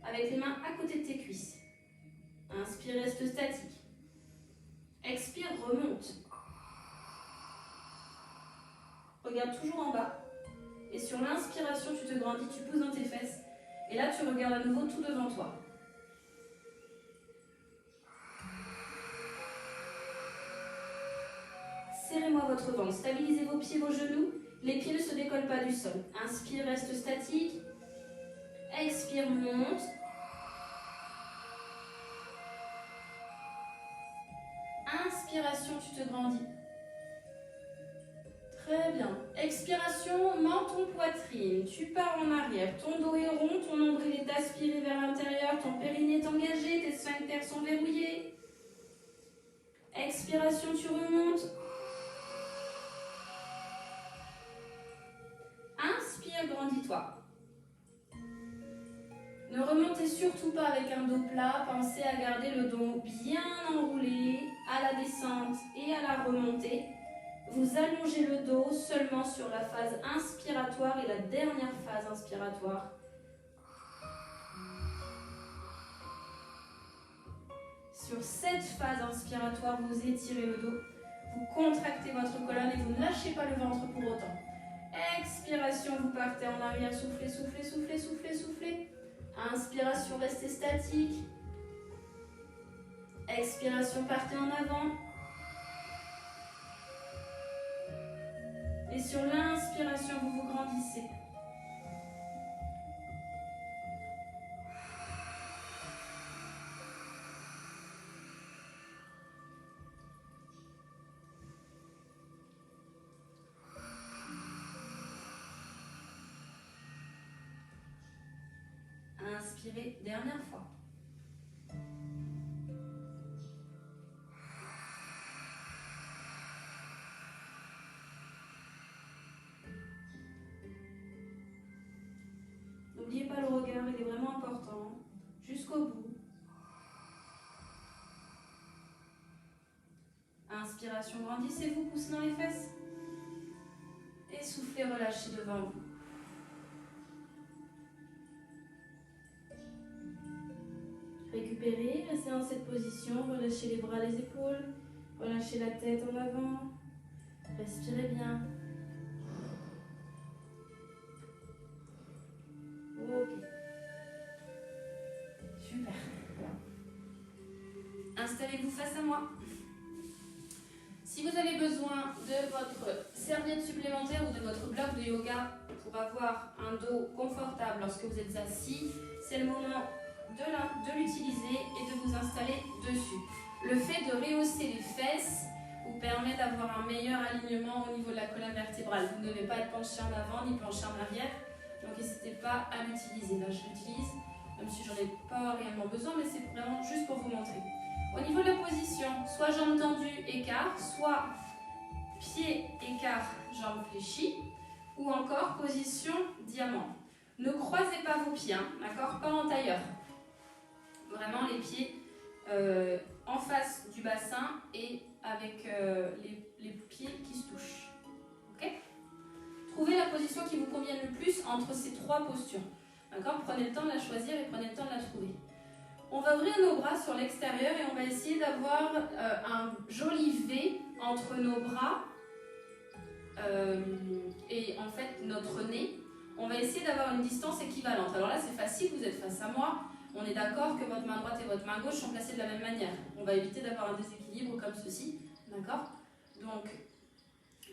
avec les mains à côté de tes cuisses. Inspire, reste statique. Expire, remonte. Regarde toujours en bas. Et sur l'inspiration, tu te grandis, tu pousses dans tes fesses. Et là, tu regardes à nouveau tout devant toi. Serrez-moi votre ventre, stabilisez vos pieds, vos genoux. Les pieds ne se décollent pas du sol. Inspire, reste statique. Expire, monte. Inspiration, tu te grandis. Très bien. Expiration, menton, poitrine. Tu pars en arrière. Ton dos est rond, ton nombril est aspiré vers l'intérieur, ton périnée est engagé, tes sphincters sont verrouillés. Expiration, tu remontes. Inspire, grandis-toi. Ne remontez surtout pas avec un dos plat. Pensez à garder le dos bien enroulé à la descente et à la remontée. Vous allongez le dos seulement sur la phase inspiratoire et la dernière phase inspiratoire. Sur cette phase inspiratoire, vous étirez le dos, vous contractez votre colonne et vous ne lâchez pas le ventre pour autant. Expiration, vous partez en arrière, soufflez, soufflez, soufflez, soufflez, soufflez. Inspiration, restez statique. Expiration, partez en avant. Et sur l'inspiration, vous vous grandissez. Inspirez, dernière fois. N'oubliez pas le regard, il est vraiment important. Jusqu'au bout. Inspiration, grandissez-vous, poussez dans les fesses. Et soufflez, relâchez devant vous. Récupérez, restez dans cette position, relâchez les bras, les épaules, relâchez la tête en avant, respirez bien. Ok. Super. Installez-vous face à moi. Si vous avez besoin de votre serviette supplémentaire ou de votre bloc de yoga pour avoir un dos confortable lorsque vous êtes assis, c'est le moment de l'utiliser et de vous installer dessus. Le fait de rehausser les fesses vous permet d'avoir un meilleur alignement au niveau de la colonne vertébrale. Vous ne devez pas être penché en avant ni penché en arrière, donc n'hésitez pas à l'utiliser. Là je l'utilise, même si j'en ai pas réellement besoin, mais c'est vraiment juste pour vous montrer. Au niveau de la position, soit jambes tendues, écart, soit pieds, écart, jambes fléchies, ou encore position diamant. Ne croisez pas vos pieds, hein, d'accord? Pas en tailleur. Vraiment les pieds en face du bassin et avec les pieds qui se touchent. Ok? Trouvez la position qui vous convienne le plus entre ces trois postures. D'accord? Prenez le temps de la choisir et prenez le temps de la trouver. On va ouvrir nos bras sur l'extérieur et on va essayer d'avoir un joli V entre nos bras et en fait notre nez. On va essayer d'avoir une distance équivalente. Alors là c'est facile, vous êtes face à moi. On est d'accord que votre main droite et votre main gauche sont placées de la même manière. On va éviter d'avoir un déséquilibre comme ceci. D'accord? Donc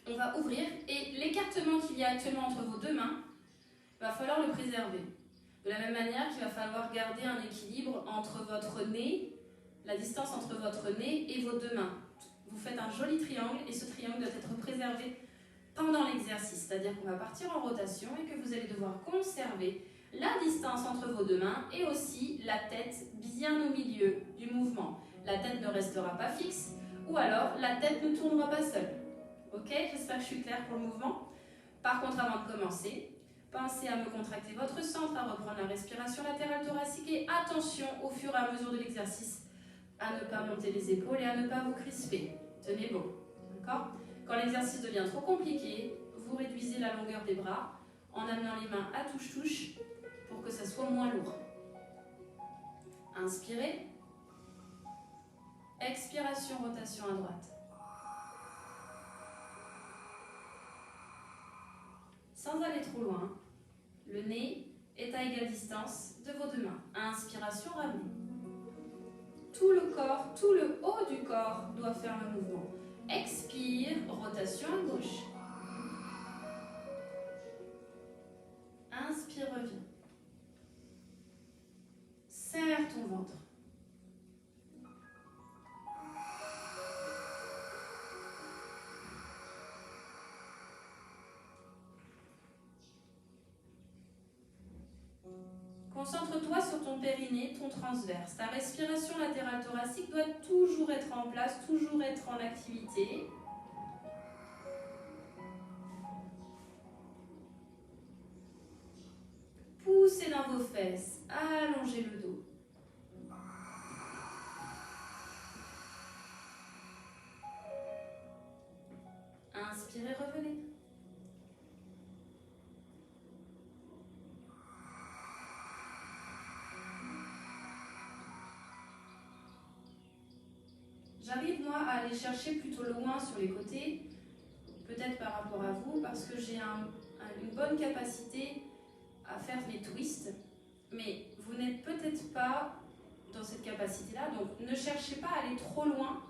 on va ouvrir et l'écartement qu'il y a actuellement entre vos deux mains, il va falloir le préserver. De la même manière qu'il va falloir garder un équilibre entre votre nez, la distance entre votre nez et vos deux mains. Vous faites un joli triangle et ce triangle doit être préservé pendant l'exercice. C'est-à-dire qu'on va partir en rotation et que vous allez devoir conserver la distance entre vos deux mains et aussi la tête bien au milieu du mouvement. La tête ne restera pas fixe ou alors la tête ne tournera pas seule. Ok? J'espère que je suis claire pour le mouvement. Par contre, avant de commencer, pensez à me contracter votre centre, à reprendre la respiration latérale thoracique et attention au fur et à mesure de l'exercice à ne pas monter les épaules et à ne pas vous crisper. Tenez bon, d'accord? Quand l'exercice devient trop compliqué, vous réduisez la longueur des bras en amenant les mains à touche-touche pour que ça soit moins lourd. Inspirez. Expiration, rotation à droite. sans aller trop loin. Le nez est à égale distance de vos deux mains. Inspiration, ramenez. Tout le corps, tout le haut du corps doit faire le mouvement. Expire, rotation à gauche. Inspire, reviens. Serre ton ventre. Concentre-toi sur ton périnée, ton transverse. Ta respiration latérale thoracique doit toujours être en place, toujours être en activité. Poussez dans vos fesses, allongez le dos. Inspirez, revenez. J'arrive moi à aller chercher plutôt loin sur les côtés, peut-être par rapport à vous, parce que j'ai une bonne capacité à faire les twists, mais vous n'êtes peut-être pas dans cette capacité-là, donc ne cherchez pas à aller trop loin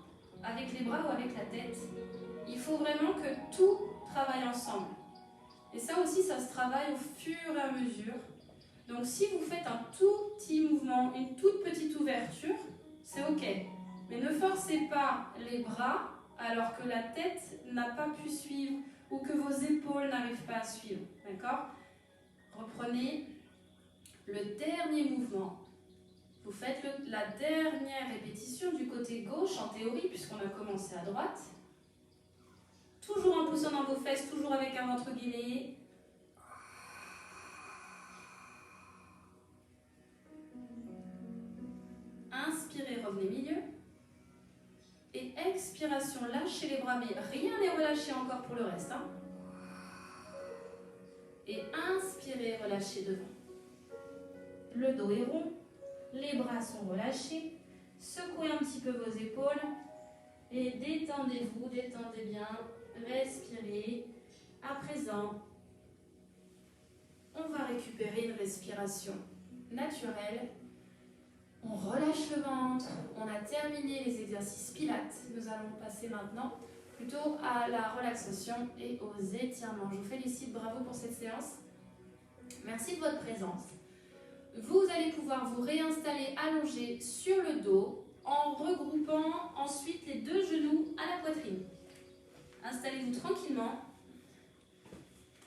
avec les bras ou avec la tête. Il faut vraiment que tout travaille ensemble. Et ça aussi, ça se travaille au fur et à mesure. Donc si vous faites un tout petit mouvement, une toute petite ouverture, c'est ok. Mais ne forcez pas les bras alors que la tête n'a pas pu suivre ou que vos épaules n'arrivent pas à suivre. D'accord ? Reprenez le dernier mouvement. Vous faites la dernière répétition du côté gauche en théorie puisqu'on a commencé à droite. Toujours en poussant dans vos fesses, toujours avec un ventre gainé. Inspirez, revenez milieu. Et expiration, lâchez les bras, mais rien n'est relâché encore pour le reste. Hein. Et inspirez, relâchez devant. Le dos est rond, les bras sont relâchés. Secouez un petit peu vos épaules. Et détendez-vous, détendez bien. Respirez. À présent, on va récupérer une respiration naturelle. On relâche le ventre, on a terminé les exercices pilates. Nous allons passer maintenant plutôt à la relaxation et aux étirements. Je vous félicite, bravo pour cette séance. Merci de votre présence. Vous allez pouvoir vous réinstaller allongé sur le dos en regroupant ensuite les deux genoux à la poitrine. Installez-vous tranquillement.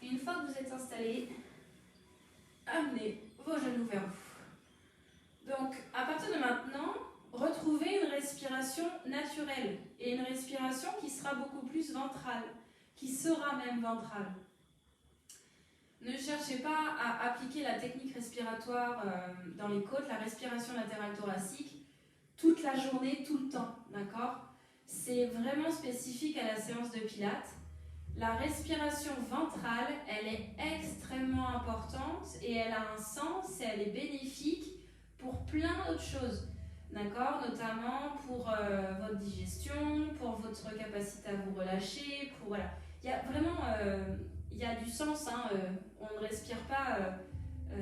Et une fois que vous êtes installé, amenez vos genoux vers vous. Donc, à partir de maintenant, retrouvez une respiration naturelle et une respiration qui sera beaucoup plus ventrale, qui sera même ventrale. Ne cherchez pas à appliquer la technique respiratoire dans les côtes, la respiration latérale thoracique, toute la journée, tout le temps, d'accord ? C'est vraiment spécifique à la séance de pilates. La respiration ventrale, elle est extrêmement importante et elle a un sens et elle est bénéfique pour plein d'autres choses, d'accord ? Notamment pour votre digestion, pour votre capacité à vous relâcher, pour voilà. Il y a vraiment il y a du sens, hein, on ne respire pas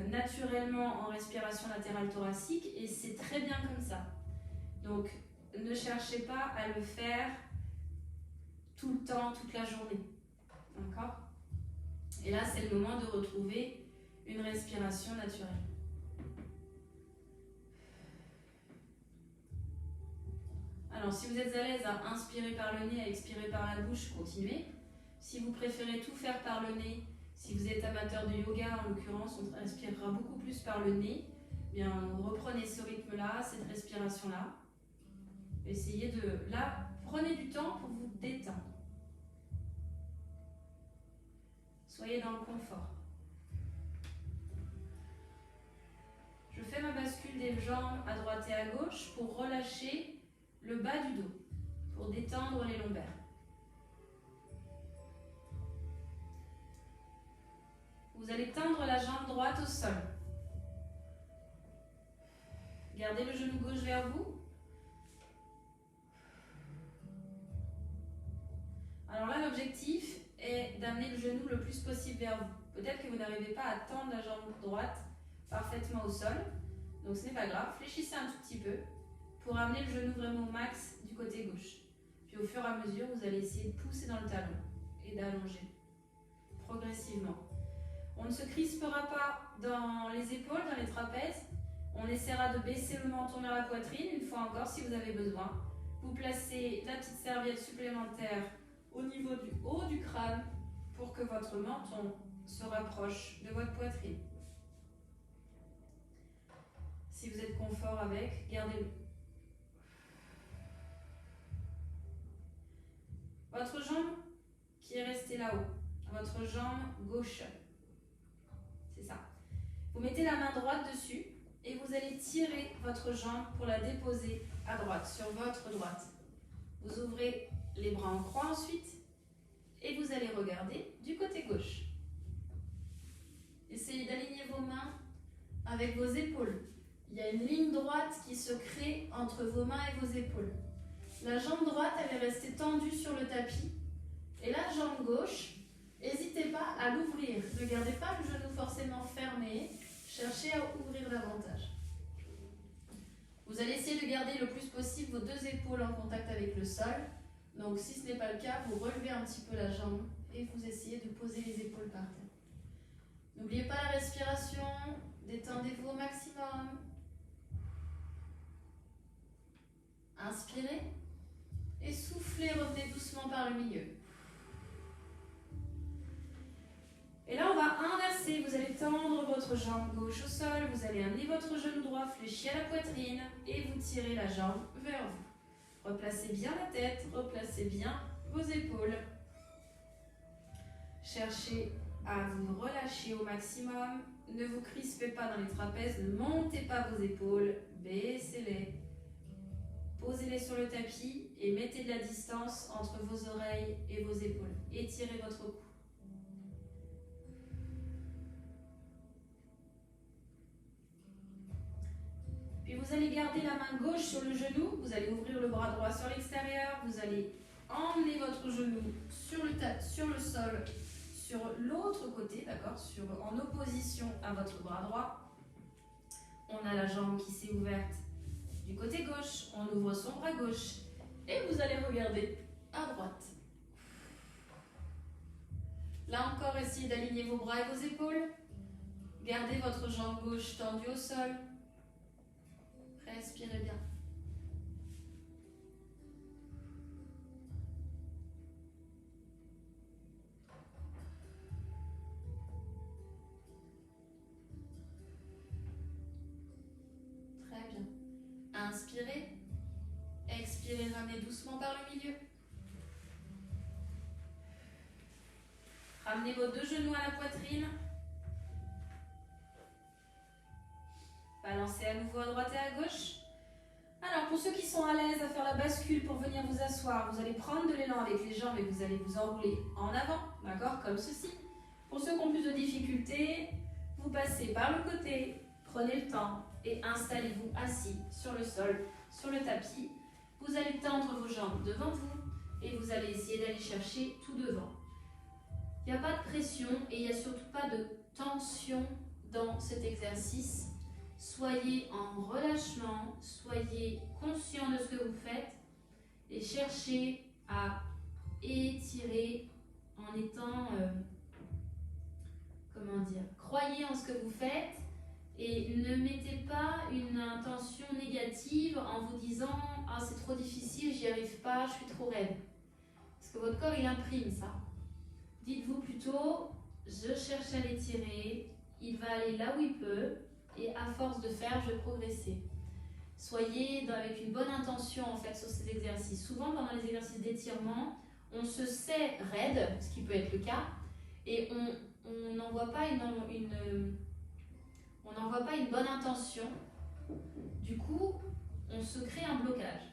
naturellement en respiration latérale thoracique et c'est très bien comme ça. Donc ne cherchez pas à le faire tout le temps, toute la journée, d'accord ? Et là c'est le moment de retrouver une respiration naturelle. Alors, si vous êtes à l'aise à inspirer par le nez, à expirer par la bouche, continuez. Si vous préférez tout faire par le nez, si vous êtes amateur de yoga en l'occurrence, on respirera beaucoup plus par le nez. Bien, reprenez ce rythme-là, cette respiration-là. Essayez de... Là, prenez du temps pour vous détendre. Soyez dans le confort. Je fais ma bascule des jambes à droite et à gauche pour relâcher le bas du dos, pour détendre les lombaires. Vous allez tendre la jambe droite au sol. Gardez le genou gauche vers vous. Alors là, l'objectif est d'amener le genou le plus possible vers vous. Peut-être que vous n'arrivez pas à tendre la jambe droite parfaitement au sol. Donc ce n'est pas grave, fléchissez un tout petit peu pour amener le genou vraiment au max du côté gauche. Puis au fur et à mesure, vous allez essayer de pousser dans le talon et d'allonger progressivement. On ne se crispera pas dans les épaules, dans les trapèzes. On essaiera de baisser le menton vers la poitrine, une fois encore si vous avez besoin. Vous placez la petite serviette supplémentaire au niveau du haut du crâne pour que votre menton se rapproche de votre poitrine. Si vous êtes confort avec, gardez-le. Votre jambe qui est restée là-haut, votre jambe gauche, c'est ça. Vous mettez la main droite dessus et vous allez tirer votre jambe pour la déposer à droite, sur votre droite. Vous ouvrez les bras en croix ensuite et vous allez regarder du côté gauche. Essayez d'aligner vos mains avec vos épaules. Il y a une ligne droite qui se crée entre vos mains et vos épaules. La jambe droite, elle est restée tendue sur le tapis. Et la jambe gauche, n'hésitez pas à l'ouvrir. Ne gardez pas le genou forcément fermé. Cherchez à ouvrir davantage. Vous allez essayer de garder le plus possible vos deux épaules en contact avec le sol. Donc si ce n'est pas le cas, vous relevez un petit peu la jambe et vous essayez de poser les épaules par terre. N'oubliez pas la respiration, détendez-vous au maximum. Inspirez et soufflez, revenez doucement par le milieu. Et là, on va inverser. Vous allez tendre votre jambe gauche au sol, vous allez amener votre genou droit fléchi à la poitrine et vous tirez la jambe vers vous. Replacez bien la tête, replacez bien vos épaules. Cherchez à vous relâcher au maximum. Ne vous crispez pas dans les trapèzes, ne montez pas vos épaules, baissez-les. Posez-les sur le tapis et mettez de la distance entre vos oreilles et vos épaules. Étirez votre cou. Puis vous allez garder la main gauche sur le genou, vous allez ouvrir le bras droit sur l'extérieur, vous allez emmener votre genou sur le sol, sur l'autre côté, d'accord, en opposition à votre bras droit. On a la jambe qui s'est ouverte du côté gauche, on ouvre son bras gauche et vous allez regarder à droite. Là encore, essayez d'aligner vos bras et vos épaules. Gardez votre jambe gauche tendue au sol. Respirez bien. Très bien. Inspirez. Expirez, ramenez doucement par le milieu. Ramenez vos deux genoux à la poitrine. Balancez à nouveau à droite et à gauche. Alors, pour ceux qui sont à l'aise à faire la bascule pour venir vous asseoir, vous allez prendre de l'élan avec les jambes et vous allez vous enrouler en avant, d'accord, comme ceci. Pour ceux qui ont plus de difficultés, vous passez par le côté, prenez le temps et installez-vous assis sur le sol, sur le tapis. Vous allez tendre vos jambes devant vous et vous allez essayer d'aller chercher tout devant. Il n'y a pas de pression et il n'y a surtout pas de tension dans cet exercice. Soyez en relâchement, soyez conscient de ce que vous faites et cherchez à étirer en étant, croyez en ce que vous faites et ne mettez pas une intention négative en vous disant « Ah, c'est trop difficile, j'y arrive pas, je suis trop raide ». Parce que votre corps, il imprime ça. Dites-vous plutôt « Je cherche à l'étirer, il va aller là où il peut ». Et à force de faire, je vais progresser. Soyez avec une bonne intention en fait sur ces exercices. Souvent, pendant les exercices d'étirement, on se sait raide, ce qui peut être le cas, et on n'envoie pas une bonne intention. Du coup, on se crée un blocage.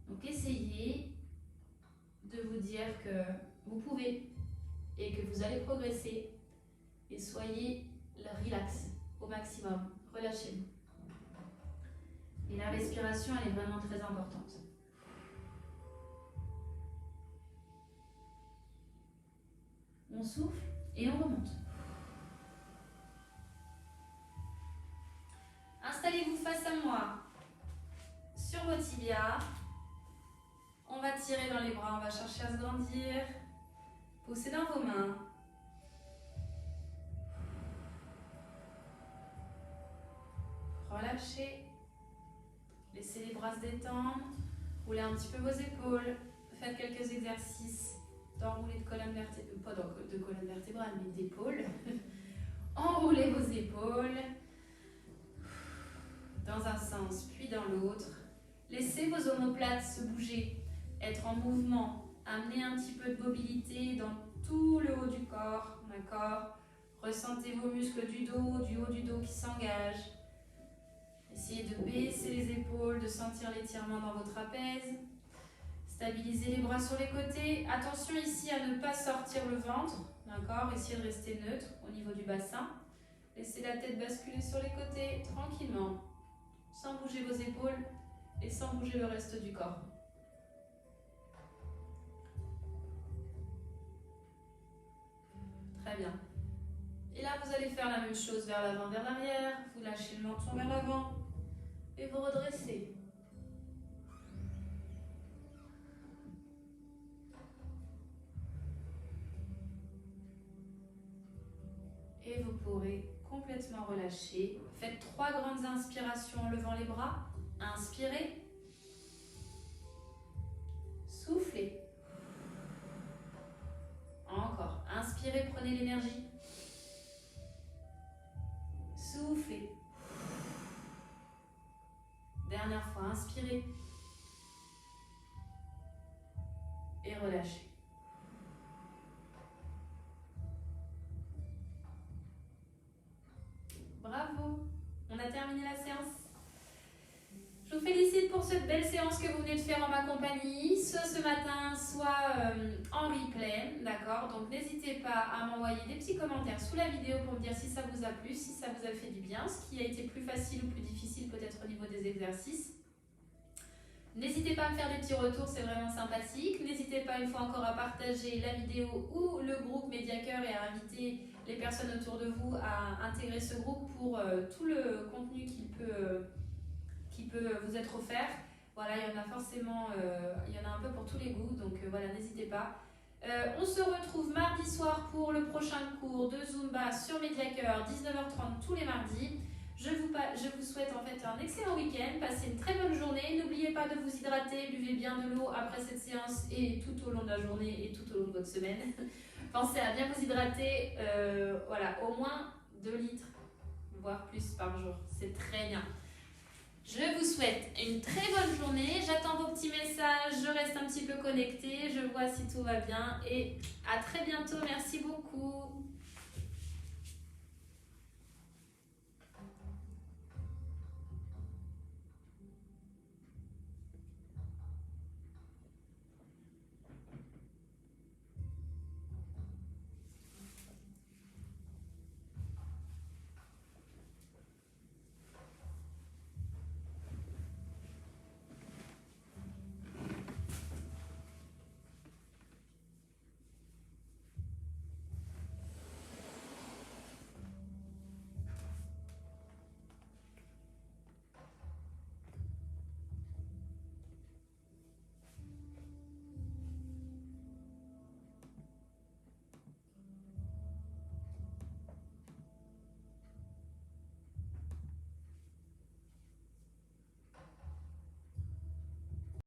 Donc, essayez de vous dire que vous pouvez et que vous allez progresser et soyez relax. Au maximum, relâchez-vous. Et la respiration, elle est vraiment très importante. On souffle Et on remonte. Installez-vous face à moi sur vos tibias. On va tirer dans les bras, on va chercher à se grandir. Poussez dans vos mains. Relâchez. Laissez les bras se détendre. Roulez un petit peu vos épaules. Faites quelques exercices d'enrouler de colonne vertébrale, pas de colonne vertébrale, mais d'épaule. Enroulez vos épaules dans un sens puis dans l'autre. Laissez vos omoplates se bouger, être en mouvement. Amenez un petit peu de mobilité dans tout le haut du corps, d'accord? Ressentez vos muscles du haut du dos qui s'engagent. Essayez de baisser les épaules, de sentir l'étirement dans vos trapèzes. Stabilisez les bras sur les côtés. Attention ici à ne pas sortir le ventre, d'accord? Essayez de rester neutre au niveau du bassin. Laissez la tête basculer sur les côtés tranquillement, sans bouger vos épaules et sans bouger le reste du corps. Très bien. Et là, vous allez faire la même chose vers l'avant, vers l'arrière. Vous lâchez le menton vers l'avant et vous redressez. Et vous pourrez complètement relâcher. Faites 3 grandes inspirations en levant les bras. Inspirez. Soufflez. Encore. Inspirez, prenez l'énergie. Soufflez. Dernière fois, inspirez. Et relâchez. Bravo. On a terminé la séance. Je vous félicite pour cette belle séance que vous venez de faire en ma compagnie, soit ce matin, soit en replay, d'accord? Donc n'hésitez pas à m'envoyer des petits commentaires sous la vidéo pour me dire si ça vous a plu, si ça vous a fait du bien, ce qui a été plus facile ou plus difficile peut-être au niveau des exercices. N'hésitez pas à me faire des petits retours, c'est vraiment sympathique. N'hésitez pas une fois encore à partager la vidéo ou le groupe Mediacœur et à inviter les personnes autour de vous à intégrer ce groupe pour tout le contenu qui peut vous être offert. Voilà, il y en a forcément, il y en a un peu pour tous les goûts, donc voilà, n'hésitez pas. On se retrouve mardi soir pour le prochain cours de Zumba sur Mediacœur, 19h30 tous les mardis. Je vous souhaite en fait un excellent week-end, passez une très bonne journée. N'oubliez pas de vous hydrater, buvez bien de l'eau après cette séance et tout au long de la journée et tout au long de votre semaine. Pensez à bien vous hydrater, voilà, au moins 2 litres, voire plus par jour. C'est très bien. Je vous souhaite une très bonne journée. J'attends vos petits messages, je reste un petit peu connectée, je vois si tout va bien et à très bientôt. Merci beaucoup.